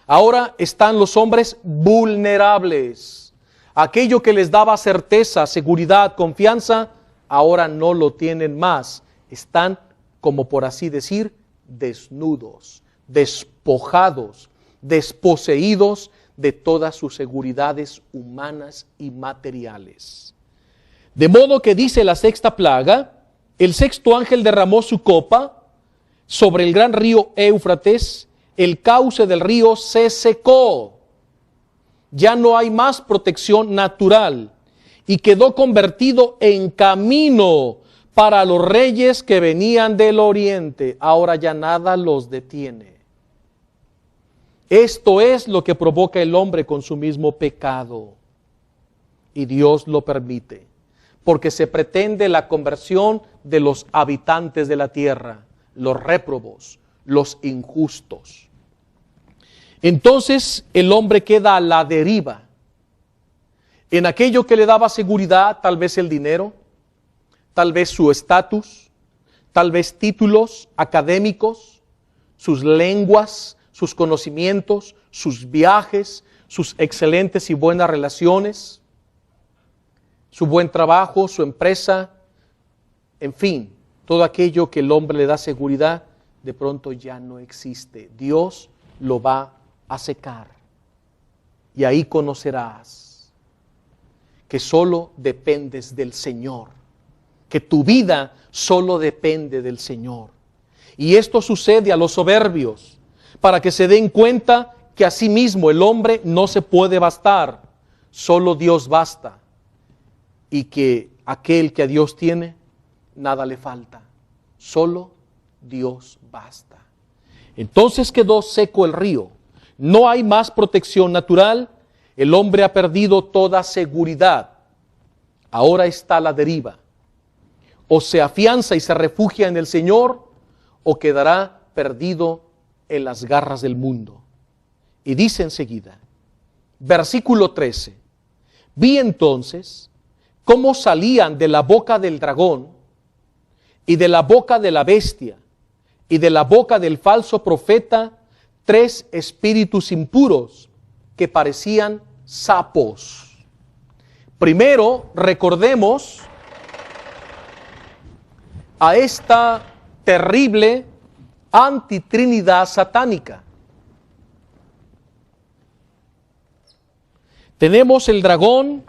Ahora están los hombres vulnerables. Aquello que les daba certeza, seguridad, confianza, ahora no lo tienen más. Están, como por así decir, desnudos, despojados, desposeídos de todas sus seguridades humanas y materiales. De modo que dice la sexta plaga, el sexto ángel derramó su copa sobre el gran río Éufrates, el cauce del río se secó. Ya no hay más protección natural y quedó convertido en camino para los reyes que venían del oriente. Ahora ya nada los detiene. Esto es lo que provoca el hombre con su mismo pecado. Y Dios lo permite, porque se pretende la conversión de los habitantes de la tierra, los réprobos, los injustos. Entonces el hombre queda a la deriva en aquello que le daba seguridad, tal vez el dinero, tal vez su estatus, tal vez títulos académicos, sus lenguas, sus conocimientos, sus viajes, sus excelentes y buenas relaciones, su buen trabajo, su empresa, en fin, todo aquello que el hombre le da seguridad, de pronto ya no existe. Dios lo va a secar. Y ahí conocerás que solo dependes del Señor, que tu vida solo depende del Señor. Y esto sucede a los soberbios, para que se den cuenta que asimismo el hombre no se puede bastar, solo Dios basta, y que aquel que a Dios tiene, nada le falta, solo Dios basta. Entonces quedó seco el río, no hay más protección natural, el hombre ha perdido toda seguridad, ahora está a la deriva, o se afianza y se refugia en el Señor, o quedará perdido en las garras del mundo. Y dice enseguida, versículo 13, vi entonces cómo salían de la boca del dragón y de la boca de la bestia y de la boca del falso profeta 3 espíritus impuros que parecían sapos. Primero recordemos a esta terrible antitrinidad satánica. Tenemos el dragón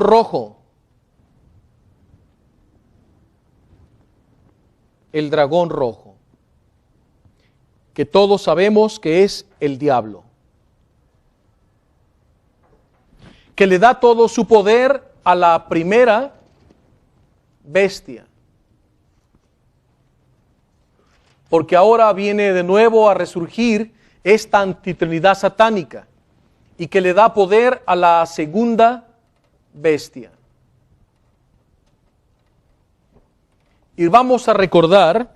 rojo, el dragón rojo, que todos sabemos que es el diablo, que le da todo su poder a la primera bestia, porque ahora viene de nuevo a resurgir esta antitrinidad satánica y que le da poder a la segunda bestia. Y vamos a recordar,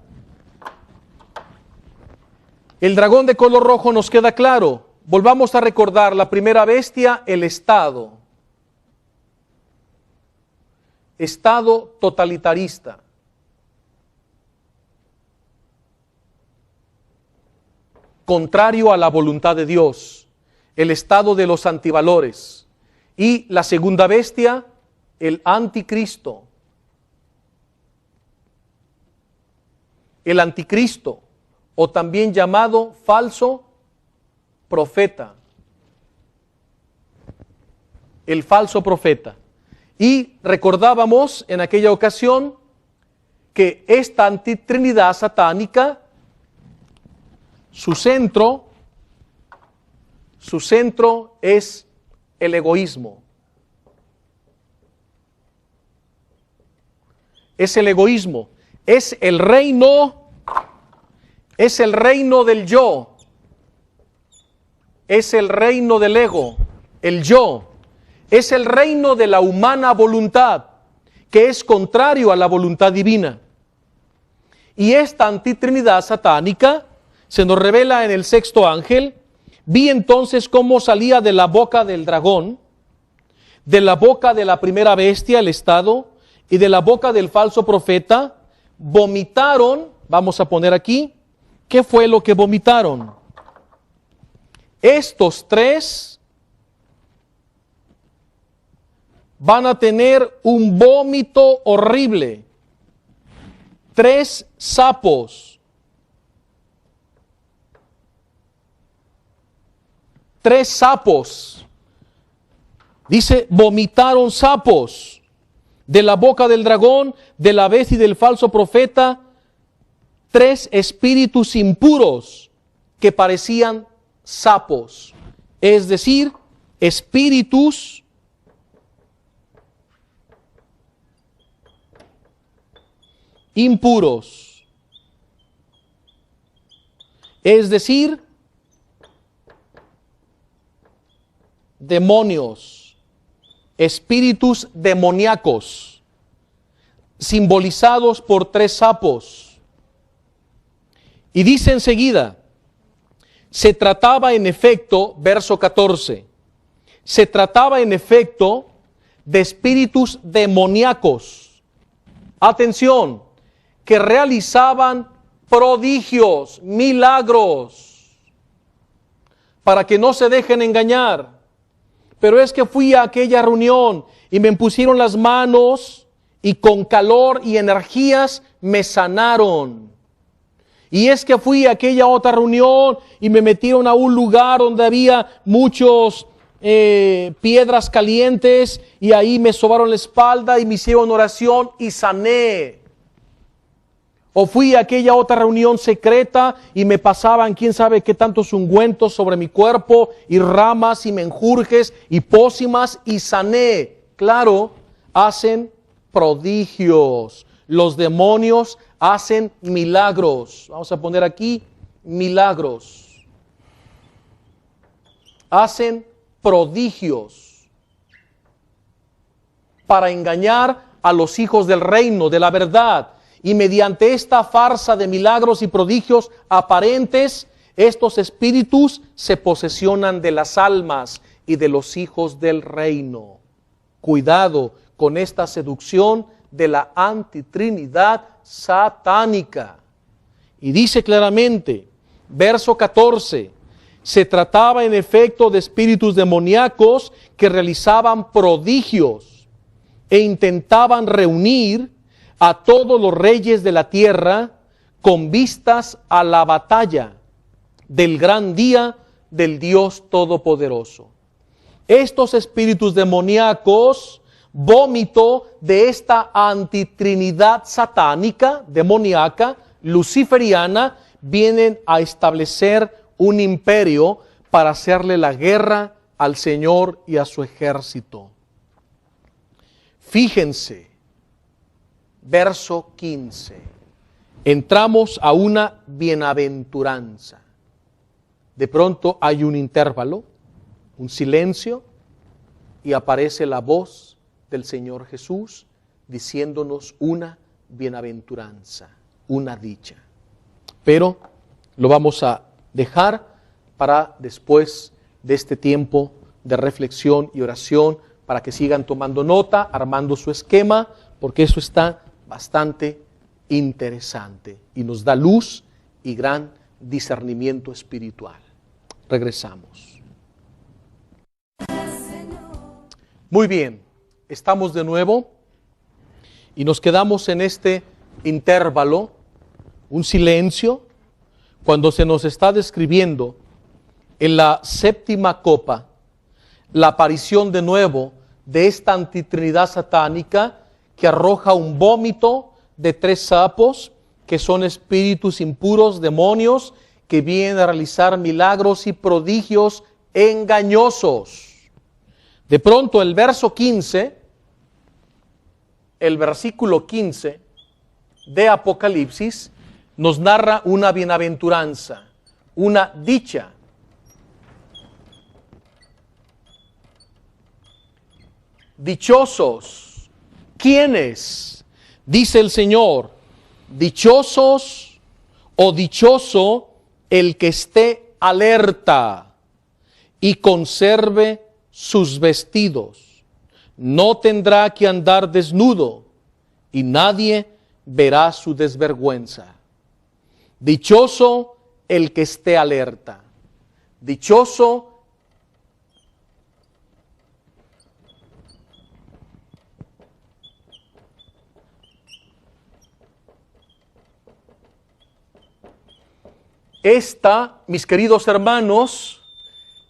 el dragón de color rojo nos queda claro. Volvamos a recordar la primera bestia, el Estado totalitarista. Contrario a la voluntad de Dios, el estado de los antivalores. Y la segunda bestia, el anticristo. El anticristo, o también llamado falso profeta. El falso profeta. Y recordábamos en aquella ocasión que esta antitrinidad satánica, su centro es el egoísmo. Es el egoísmo. Es el reino del yo. Es el reino del ego. el yo, es el reino de la humana voluntad, que es contrario a la voluntad divina. Y esta antitrinidad satánica se nos revela en el sexto ángel. Vi entonces cómo salía de la boca del dragón, de la boca de la primera bestia, el estado, y de la boca del falso profeta, vomitaron, vamos a poner aquí, ¿qué fue lo que vomitaron? Estos tres van a tener un vómito horrible. 3 sapos. 3 sapos. Dice, vomitaron sapos de la boca del dragón, de la bestia y del falso profeta, 3 espíritus impuros que parecían sapos, es decir, espíritus impuros, es decir, demonios, espíritus demoníacos, simbolizados por 3 sapos. Y dice enseguida, se trataba en efecto, verso 14, se trataba en efecto de espíritus demoníacos. Atención, que realizaban prodigios, milagros, para que no se dejen engañar. Pero es que fui a aquella reunión y me impusieron las manos y con calor y energías me sanaron. Y es que fui a aquella otra reunión y me metieron a un lugar donde había muchos piedras calientes y ahí me sobaron la espalda y me hicieron oración y sané. O fui a aquella otra reunión secreta y me pasaban quién sabe qué tantos ungüentos sobre mi cuerpo y ramas y menjurjes y pócimas y sané. Claro, hacen prodigios. Los demonios hacen milagros. Vamos a poner aquí milagros. Hacen prodigios para engañar a los hijos del reino, de la verdad. Y mediante esta farsa de milagros y prodigios aparentes, estos espíritus se posesionan de las almas y de los hijos del reino. Cuidado con esta seducción de la antitrinidad satánica. Y dice claramente, verso 14, se trataba en efecto de espíritus demoníacos que realizaban prodigios e intentaban reunir a todos los reyes de la tierra con vistas a la batalla del gran día del Dios Todopoderoso. Estos espíritus demoníacos, vómito de esta antitrinidad satánica, demoníaca, luciferiana, vienen a establecer un imperio para hacerle la guerra al Señor y a su ejército. Fíjense, verso 15, entramos a una bienaventuranza. De pronto hay un intervalo, un silencio, y aparece la voz del Señor Jesús diciéndonos una bienaventuranza, una dicha. Pero lo vamos a dejar para después de este tiempo de reflexión y oración, para que sigan tomando nota, armando su esquema, porque eso está bastante interesante y nos da luz y gran discernimiento espiritual. Regresamos. Muy bien, estamos de nuevo y nos quedamos en este intervalo, un silencio, cuando se nos está describiendo en la séptima copa la aparición de nuevo de esta antitrinidad satánica que arroja un vómito de 3 sapos, que son espíritus impuros, demonios, que vienen a realizar milagros y prodigios engañosos. De pronto el verso 15, el versículo 15 de Apocalipsis, nos narra una bienaventuranza, una dicha. Dichosos. ¿Quiénes? Dice el Señor, dichosos o dichoso el que esté alerta y conserve sus vestidos. No tendrá que andar desnudo y nadie verá su desvergüenza. Dichoso el que esté alerta. Dichoso esta, mis queridos hermanos,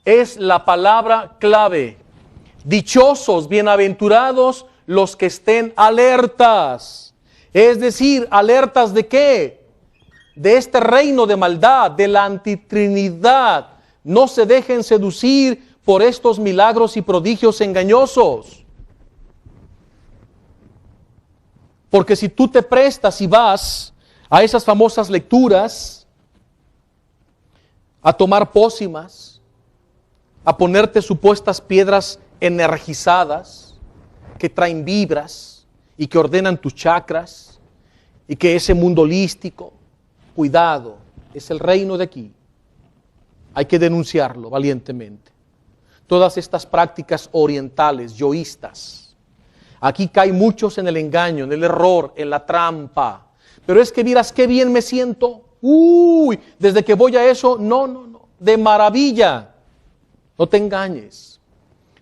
es la palabra clave. Dichosos, bienaventurados los que estén alertas. Es decir, ¿alertas de qué? De este reino de maldad, de la antitrinidad. No se dejen seducir por estos milagros y prodigios engañosos. Porque si tú te prestas y vas a esas famosas lecturas, a tomar pócimas, a ponerte supuestas piedras energizadas que traen vibras y que ordenan tus chakras y que ese mundo holístico, cuidado, es el reino de aquí. Hay que denunciarlo valientemente. Todas estas prácticas orientales, yoístas, aquí caen muchos en el engaño, en el error, en la trampa. Pero es que miras qué bien me siento. Uy, desde que voy a eso, no, de maravilla. No te engañes.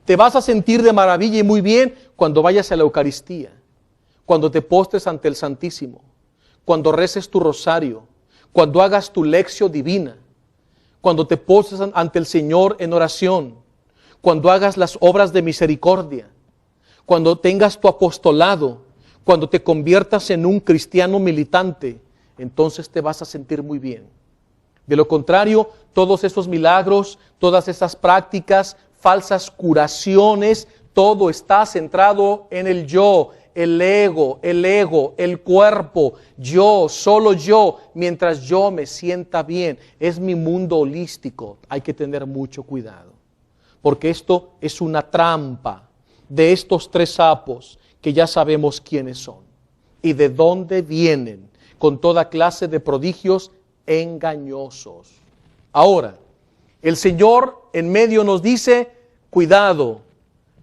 Te vas a sentir de maravilla y muy bien cuando vayas a la Eucaristía, cuando te postres ante el Santísimo, cuando reces tu rosario, cuando hagas tu lección divina, cuando te postres ante el Señor en oración, cuando hagas las obras de misericordia, cuando tengas tu apostolado, cuando te conviertas en un cristiano militante, entonces te vas a sentir muy bien. De lo contrario, todos esos milagros, todas esas prácticas, falsas curaciones, todo está centrado en el yo, el ego, el cuerpo, yo, solo yo, mientras yo me sienta bien. Es mi mundo holístico, hay que tener mucho cuidado, porque esto es una trampa de estos tres sapos que ya sabemos quiénes son y de dónde vienen, con toda clase de prodigios engañosos. Ahora, el Señor en medio nos dice, cuidado,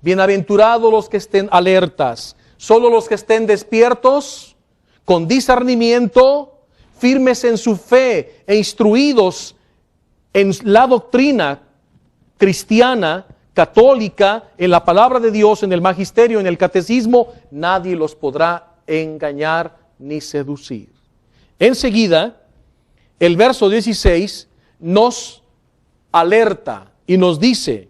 bienaventurados los que estén alertas, solo los que estén despiertos, con discernimiento, firmes en su fe e instruidos en la doctrina cristiana, católica, en la palabra de Dios, en el magisterio, en el catecismo, nadie los podrá engañar ni seducir. Enseguida, el verso 16 nos alerta y nos dice,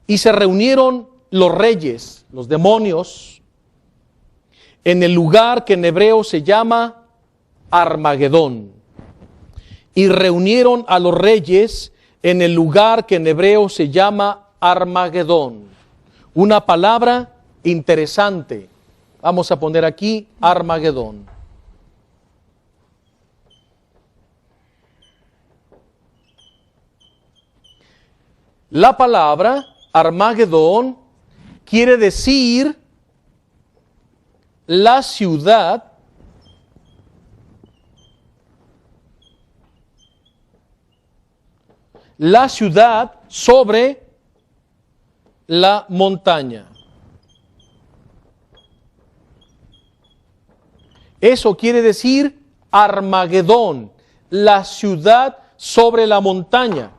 y se reunieron los reyes, los demonios, en el lugar que en hebreo se llama Armagedón. Y reunieron a los reyes en el lugar que en hebreo se llama Armagedón. Una palabra interesante. Vamos a poner aquí Armagedón. La palabra Armagedón quiere decir la ciudad sobre la montaña. Eso quiere decir Armagedón, la ciudad sobre la montaña.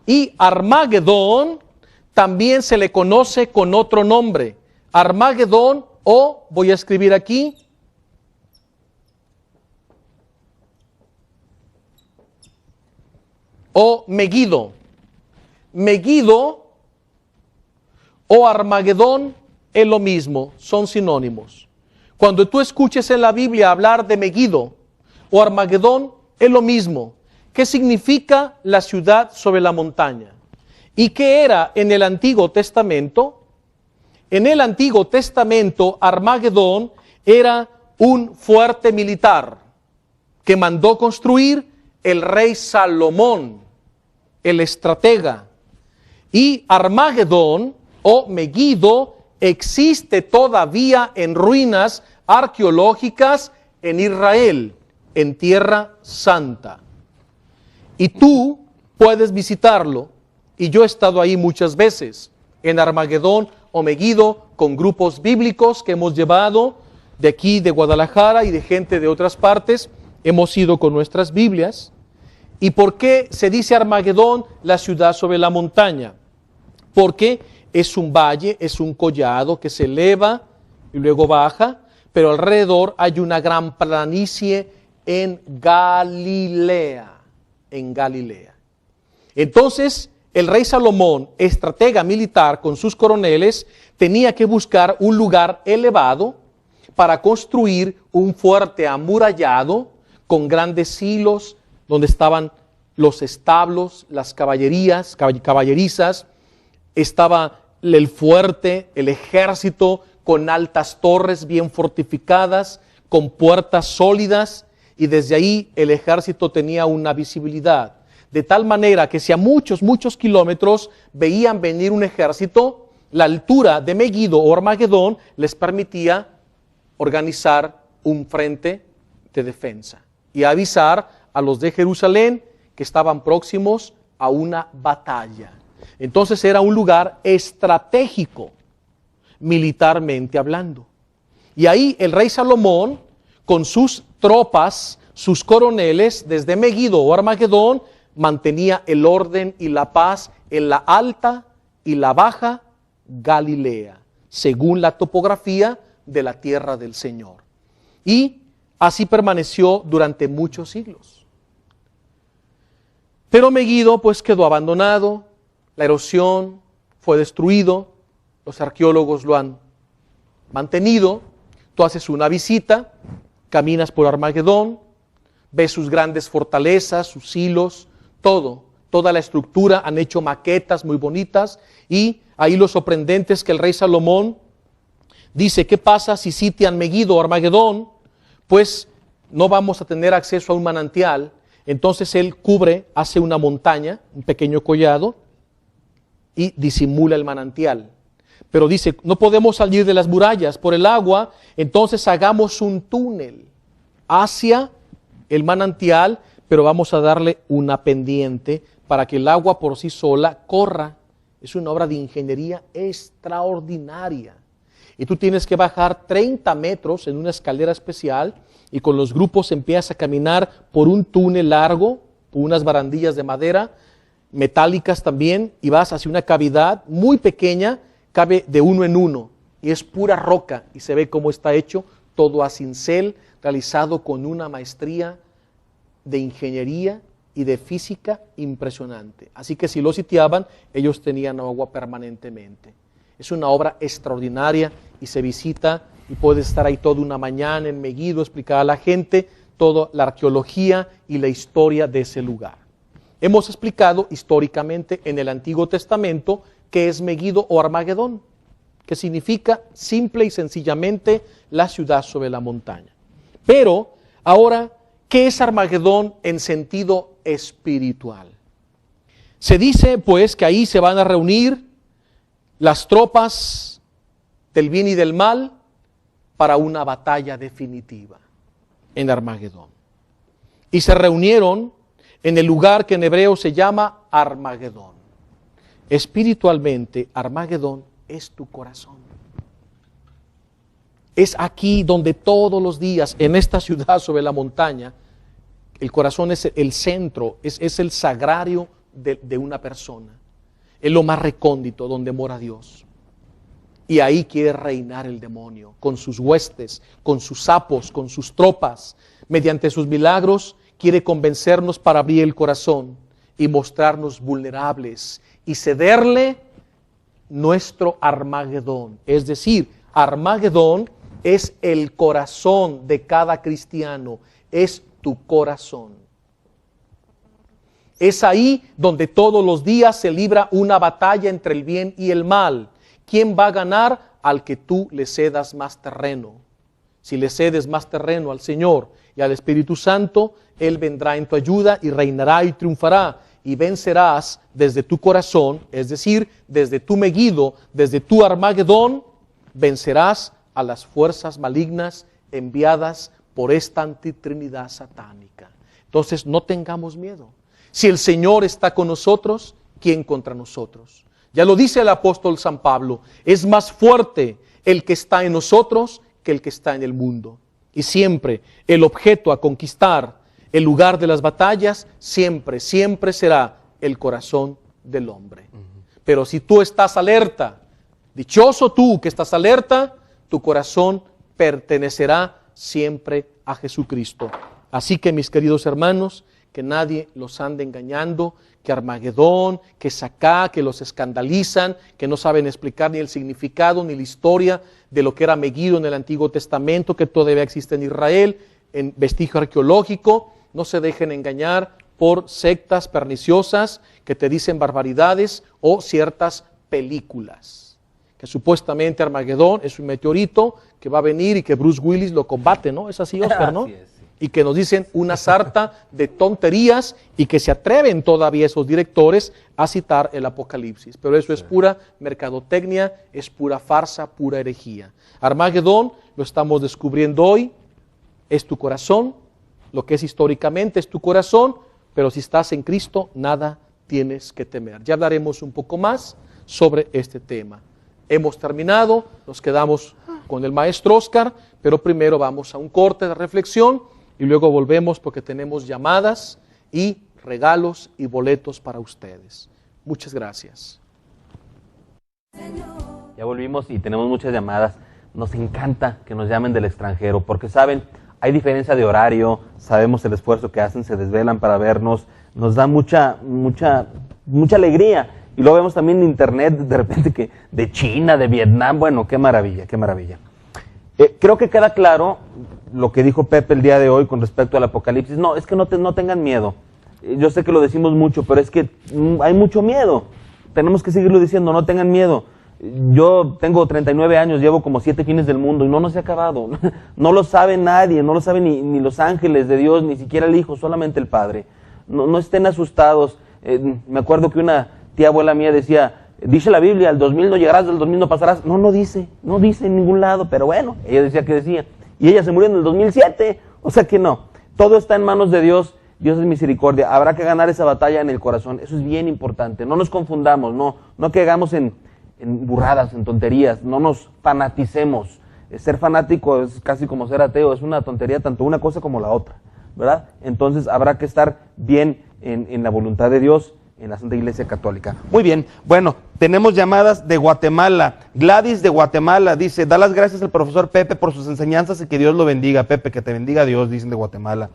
Y Armagedón también se le conoce con otro nombre. Armagedón o, voy a escribir aquí, o Megido. Megido o Armagedón es lo mismo, son sinónimos. Cuando tú escuches en la Biblia hablar de Megido o Armagedón, es lo mismo. ¿Qué significa la ciudad sobre la montaña? ¿Y qué era en el Antiguo Testamento? En el Antiguo Testamento, Armagedón era un fuerte militar que mandó construir el rey Salomón, el estratega. Y Armagedón o Megido existe todavía en ruinas arqueológicas en Israel, en Tierra Santa. Y tú puedes visitarlo, y yo he estado ahí muchas veces, en Armagedón o Megiddo, con grupos bíblicos que hemos llevado de aquí, de Guadalajara, y de gente de otras partes. Hemos ido con nuestras Biblias. ¿Y por qué se dice Armagedón, la ciudad sobre la montaña? Porque es un valle, es un collado que se eleva y luego baja, pero alrededor hay una gran planicie en Galilea. En Galilea. Entonces, el rey Salomón, estratega militar con sus coroneles, tenía que buscar un lugar elevado para construir un fuerte amurallado con grandes silos donde estaban los establos, las caballerizas, estaba el fuerte, el ejército con altas torres bien fortificadas, con puertas sólidas, y desde ahí el ejército tenía una visibilidad. De tal manera que si a muchos kilómetros veían venir un ejército, la altura de Megiddo o Armagedón les permitía organizar un frente de defensa y avisar a los de Jerusalén que estaban próximos a una batalla. Entonces era un lugar estratégico, militarmente hablando. Y ahí el rey Salomón, con sus tropas, sus coroneles, desde Megiddo o Armagedón, mantenía el orden y la paz en la alta y la baja Galilea, según la topografía de la tierra del Señor. Y así permaneció durante muchos siglos. Pero Megiddo pues quedó abandonado, la erosión fue destruido, los arqueólogos lo han mantenido. Tú haces una visita, caminas por Armagedón, ves sus grandes fortalezas, sus silos, toda la estructura, han hecho maquetas muy bonitas, y ahí lo sorprendente es que el rey Salomón dice: ¿qué pasa si sitian Megiddo o Armagedón? Pues no vamos a tener acceso a un manantial. Entonces él hace una montaña, un pequeño collado, y disimula el manantial. Pero dice, no podemos salir de las murallas por el agua, entonces hagamos un túnel hacia el manantial, pero vamos a darle una pendiente para que el agua por sí sola corra. Es una obra de ingeniería extraordinaria. Y tú tienes que bajar 30 metros en una escalera especial, y con los grupos empiezas a caminar por un túnel largo, por unas barandillas de madera, metálicas también, y vas hacia una cavidad muy pequeña, cabe de 1 en 1, y es pura roca, y se ve cómo está hecho, todo a cincel, realizado con una maestría de ingeniería y de física impresionante. Así que si lo sitiaban, ellos tenían agua permanentemente. Es una obra extraordinaria y se visita, y puede estar ahí toda una mañana en Megiddo, explicar a la gente toda la arqueología y la historia de ese lugar. Hemos explicado históricamente en el Antiguo Testamento qué es Megiddo o Armagedón, que significa simple y sencillamente la ciudad sobre la montaña. Pero ahora, ¿qué es Armagedón en sentido espiritual? Se dice pues que ahí se van a reunir las tropas del bien y del mal para una batalla definitiva en Armagedón. Y se reunieron en el lugar que en hebreo se llama Armagedón. Espiritualmente, Armagedón es tu corazón. Es aquí donde todos los días, en esta ciudad sobre la montaña, el corazón es el centro, es el sagrario de una persona. Es lo más recóndito donde mora Dios. Y ahí quiere reinar el demonio, con sus huestes, con sus sapos, con sus tropas. Mediante sus milagros quiere convencernos para abrir el corazón y mostrarnos vulnerables y cederle nuestro Armagedón. Es decir, Armagedón es el corazón de cada cristiano, es tu corazón. Es ahí donde todos los días se libra una batalla entre el bien y el mal. ¿Quién va a ganar? Al que tú le cedas más terreno. Si le cedes más terreno al Señor y al Espíritu Santo, Él vendrá en tu ayuda y reinará y triunfará. Y vencerás desde tu corazón, es decir, desde tu Megiddo, desde tu Armagedón, vencerás a las fuerzas malignas enviadas por esta antitrinidad satánica. Entonces no tengamos miedo. Si el Señor está con nosotros, ¿quién contra nosotros? Ya lo dice el apóstol San Pablo, es más fuerte el que está en nosotros que el que está en el mundo. Y siempre el objeto a conquistar, el lugar de las batallas, siempre será el corazón del hombre. Pero si tú estás alerta, dichoso tú que estás alerta, tu corazón pertenecerá siempre a Jesucristo. Así que, mis queridos hermanos, que nadie los ande engañando, que Armagedón, que Sacá, que los escandalizan, que no saben explicar ni el significado ni la historia de lo que era Megiddo en el Antiguo Testamento, que todavía existe en Israel, en vestigio arqueológico. No se dejen engañar por sectas perniciosas que te dicen barbaridades o ciertas películas. Que supuestamente Armagedón es un meteorito que va a venir y que Bruce Willis lo combate, ¿no? Es así, Oscar, ¿no?
Así es, sí.
Y que nos dicen una sarta de tonterías y que se atreven todavía esos directores a citar el Apocalipsis. Pero eso es pura mercadotecnia, es pura farsa, pura herejía. Armagedón, lo estamos descubriendo hoy, es tu corazón, lo que es históricamente es tu corazón, pero si estás en Cristo, nada tienes que temer. Ya hablaremos un poco más sobre este tema. Hemos terminado, nos quedamos con el maestro Oscar, pero primero vamos a un corte de reflexión y luego volvemos porque tenemos llamadas y regalos y boletos para ustedes. Muchas gracias.
Ya volvimos y tenemos muchas llamadas. Nos encanta que nos llamen del extranjero porque saben, hay diferencia de horario, sabemos el esfuerzo que hacen, se desvelan para vernos, nos da mucha alegría. Y lo vemos también en internet, de repente, que de China, de Vietnam, bueno, qué maravilla, qué maravilla. Creo que queda claro lo que dijo Pepe el día de hoy con respecto al Apocalipsis. No, es que no tengan miedo. Yo sé que lo decimos mucho, pero es que hay mucho miedo. Tenemos que seguirlo diciendo, no tengan miedo. Yo tengo 39 años, llevo como 7 fines del mundo y no se ha acabado. No lo sabe nadie, no lo saben ni los ángeles de Dios, ni siquiera el Hijo, solamente el Padre. No estén asustados. Me acuerdo que una tía abuela mía decía, dice la Biblia, al 2000 no llegarás, del 2000 no pasarás. No dice en ningún lado, pero bueno, ella decía que decía. Y ella se murió en el 2007, o sea que no. Todo está en manos de Dios, Dios es misericordia. Habrá que ganar esa batalla en el corazón, eso es bien importante. No nos confundamos, no que hagamos en burradas, en tonterías, no nos fanaticemos. Ser fanático es casi como ser ateo, es una tontería tanto una cosa como la otra, ¿verdad? Entonces habrá que estar bien en la voluntad de Dios, en la Santa Iglesia Católica. Muy bien, bueno, tenemos llamadas de Guatemala. Gladys de Guatemala dice, da las gracias al profesor Pepe por sus enseñanzas y que Dios lo bendiga. Pepe, que te bendiga Dios, dicen de Guatemala.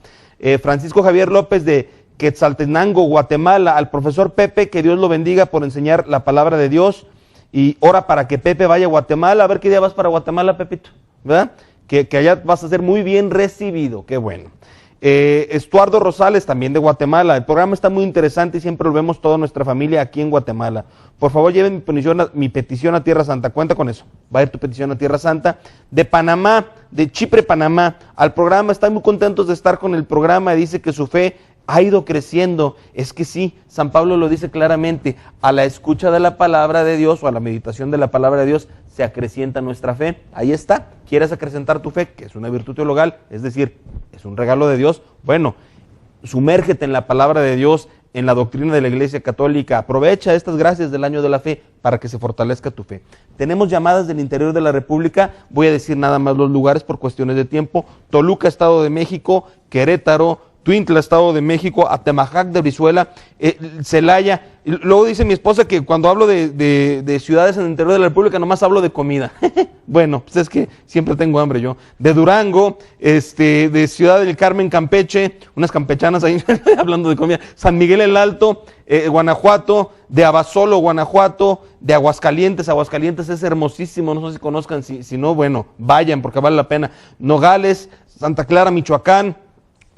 Francisco Javier López de Quetzaltenango, Guatemala, al profesor Pepe, que Dios lo bendiga por enseñar la palabra de Dios y ora para que Pepe vaya a Guatemala. A ver qué día vas para Guatemala, Pepito, ¿verdad? Que allá vas a ser muy bien recibido, qué bueno. Estuardo Rosales, también de Guatemala. El programa está muy interesante y siempre lo vemos toda nuestra familia aquí en Guatemala. Por favor, lleven mi petición a Tierra Santa. Cuenta con eso. Va a ir tu petición a Tierra Santa. De Panamá, de Chipre, Panamá, al programa. Están muy contentos de estar con el programa. Dice que su fe ha ido creciendo. Es que sí, San Pablo lo dice claramente. A la escucha de la palabra de Dios o a la meditación de la palabra de Dios se acrecienta nuestra fe. Ahí está. ¿Quieres acrecentar tu fe? Que es una virtud teologal, es decir, es un regalo de Dios. Bueno, sumérgete en la palabra de Dios, en la doctrina de la Iglesia Católica. Aprovecha estas gracias del año de la fe para que se fortalezca tu fe. Tenemos llamadas del interior de la República. Voy a decir nada más los lugares por cuestiones de tiempo. Toluca, Estado de México, Querétaro, Tuintla, Estado de México, Atemajac de Brizuela, Celaya. Luego dice mi esposa que cuando hablo de ciudades en el interior de la República nomás hablo de comida. Bueno, pues es que siempre tengo hambre yo. De Durango, de Ciudad del Carmen, Campeche, unas campechanas ahí hablando de comida. San Miguel el Alto, Guanajuato, de Abasolo, Guanajuato, de Aguascalientes. Aguascalientes es hermosísimo, no sé si conozcan, si no, bueno, vayan porque vale la pena. Nogales, Santa Clara, Michoacán.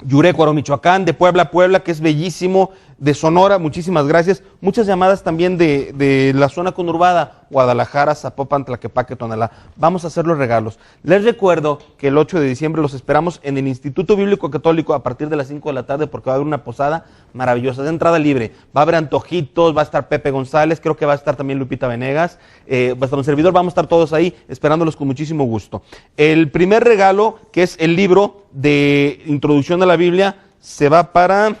Yurecuaro, Michoacán, de Puebla a Puebla, que es bellísimo, de Sonora, muchísimas gracias. Muchas llamadas también de la zona conurbada, Guadalajara, Zapopan, Tlaquepaque, Tonalá. Vamos a hacer los regalos. Les recuerdo que el 8 de diciembre los esperamos en el Instituto Bíblico Católico a partir de las 5 de la tarde porque va a haber una posada maravillosa, de entrada libre. Va a haber antojitos, va a estar Pepe González, creo que va a estar también Lupita Venegas, va a estar un servidor, vamos a estar todos ahí esperándolos con muchísimo gusto. El primer regalo, que es el libro de Introducción a la Biblia, se va para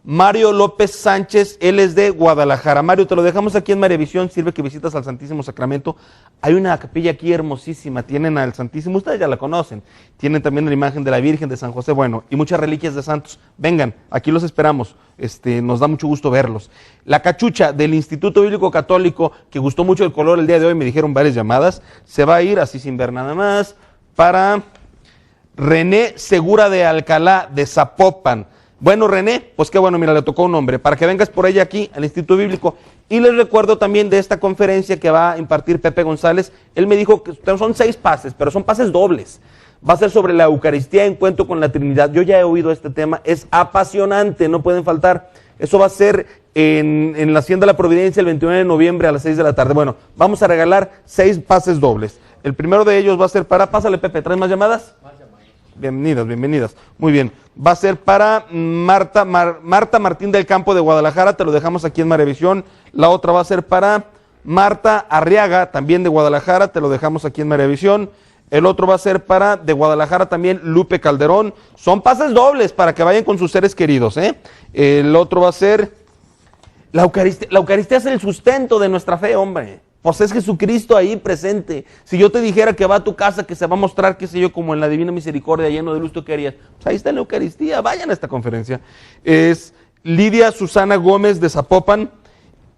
Mario López Sánchez, él es de Guadalajara. Mario, te lo dejamos aquí en Mariavisión, sirve que visitas al Santísimo Sacramento. Hay una capilla aquí hermosísima, tienen al Santísimo, ustedes ya la conocen, tienen también la imagen de la Virgen, de San José, bueno, y muchas reliquias de santos. Vengan, aquí los esperamos, nos da mucho gusto verlos. La cachucha del Instituto Bíblico Católico, que gustó mucho el color el día de hoy, me dijeron varias llamadas, se va a ir, así sin ver nada más, para René Segura de Alcalá, de Zapopan. Bueno, René, pues qué bueno, mira, le tocó un hombre, para que vengas por ella aquí al Instituto Bíblico. Y les recuerdo también de esta conferencia que va a impartir Pepe González. Él me dijo que son 6 pases, pero son pases dobles. Va a ser sobre la Eucaristía, encuentro con la Trinidad. Yo ya he oído este tema, es apasionante, no pueden faltar. Eso va a ser en la Hacienda La Providencia el 29 de noviembre a las 6 de la tarde. Bueno, vamos a regalar 6 pases dobles. El primero de ellos va a ser para, pásale Pepe, ¿traes más llamadas? Bienvenidas, bienvenidas. Muy bien. Va a ser para Marta Martín del Campo de Guadalajara, te lo dejamos aquí en Mariavisión. La otra va a ser para Marta Arriaga, también de Guadalajara, te lo dejamos aquí en Mariavisión. El otro va a ser para, de Guadalajara también, Lupe Calderón. Son pases dobles para que vayan con sus seres queridos, ¿eh? El otro va a ser, la Eucaristía. La Eucaristía es el sustento de nuestra fe, hombre. Pues es Jesucristo ahí presente. Si yo te dijera que va a tu casa, que se va a mostrar, qué sé yo, como en la Divina Misericordia, lleno de luz, ¿tú qué harías? Pues ahí está en la Eucaristía, vayan a esta conferencia. Es Lidia Susana Gómez de Zapopan,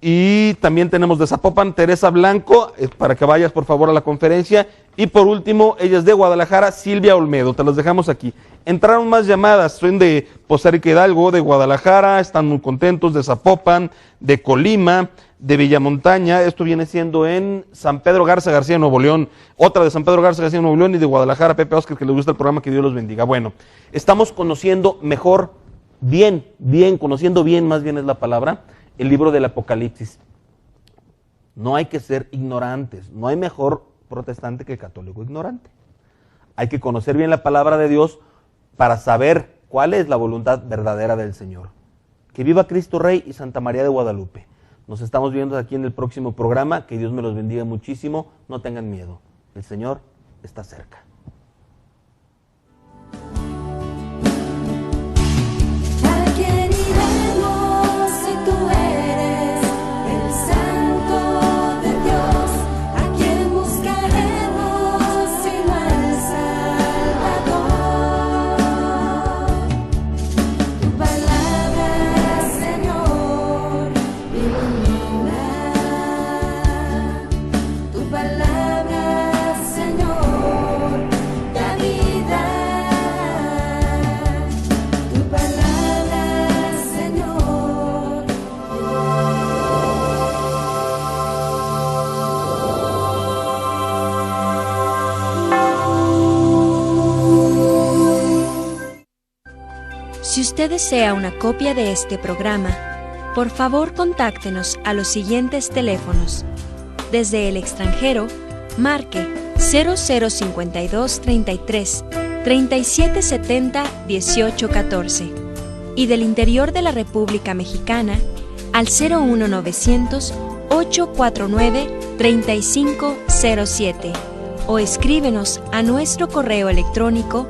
y también tenemos de Zapopan Teresa Blanco, para que vayas por favor a la conferencia. Y por último, ella es de Guadalajara, Silvia Olmedo, te los dejamos aquí. Entraron más llamadas, son de Poza Rica Hidalgo, de Guadalajara, están muy contentos, de Zapopan, de Colima, de Villamontaña, esto viene siendo en San Pedro Garza García, Nuevo León, otra de San Pedro Garza García, Nuevo León, y de Guadalajara, Pepe Oscar, que les gusta el programa, que Dios los bendiga. Bueno, estamos conociendo mejor, conociendo bien, más bien es la palabra, el libro del Apocalipsis. No hay que ser ignorantes, no hay mejor protestante que católico ignorante. Hay que conocer bien la palabra de Dios para saber cuál es la voluntad verdadera del Señor. Que viva Cristo Rey y Santa María de Guadalupe. Nos estamos viendo aquí en el próximo programa. Que Dios me los bendiga muchísimo. No tengan miedo. El Señor está cerca.
¿A quién iremos si tú eres el Santo de Dios? ¿A quién buscaremos sino al Salvador? Tu palabra, Señor, ilumina. Tu palabra, Señor, da vida. Tu palabra, Señor.
Si usted desea una copia de este programa, por favor contáctenos a los siguientes teléfonos. Desde el extranjero, marque 0052 33 3770 1814 y del interior de la República Mexicana al 01900 849 3507 o escríbenos a nuestro correo electrónico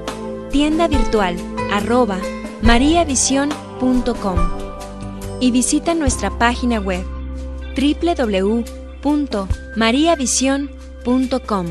tiendavirtual@mariavision.com y visita nuestra página web www.mariavision.com.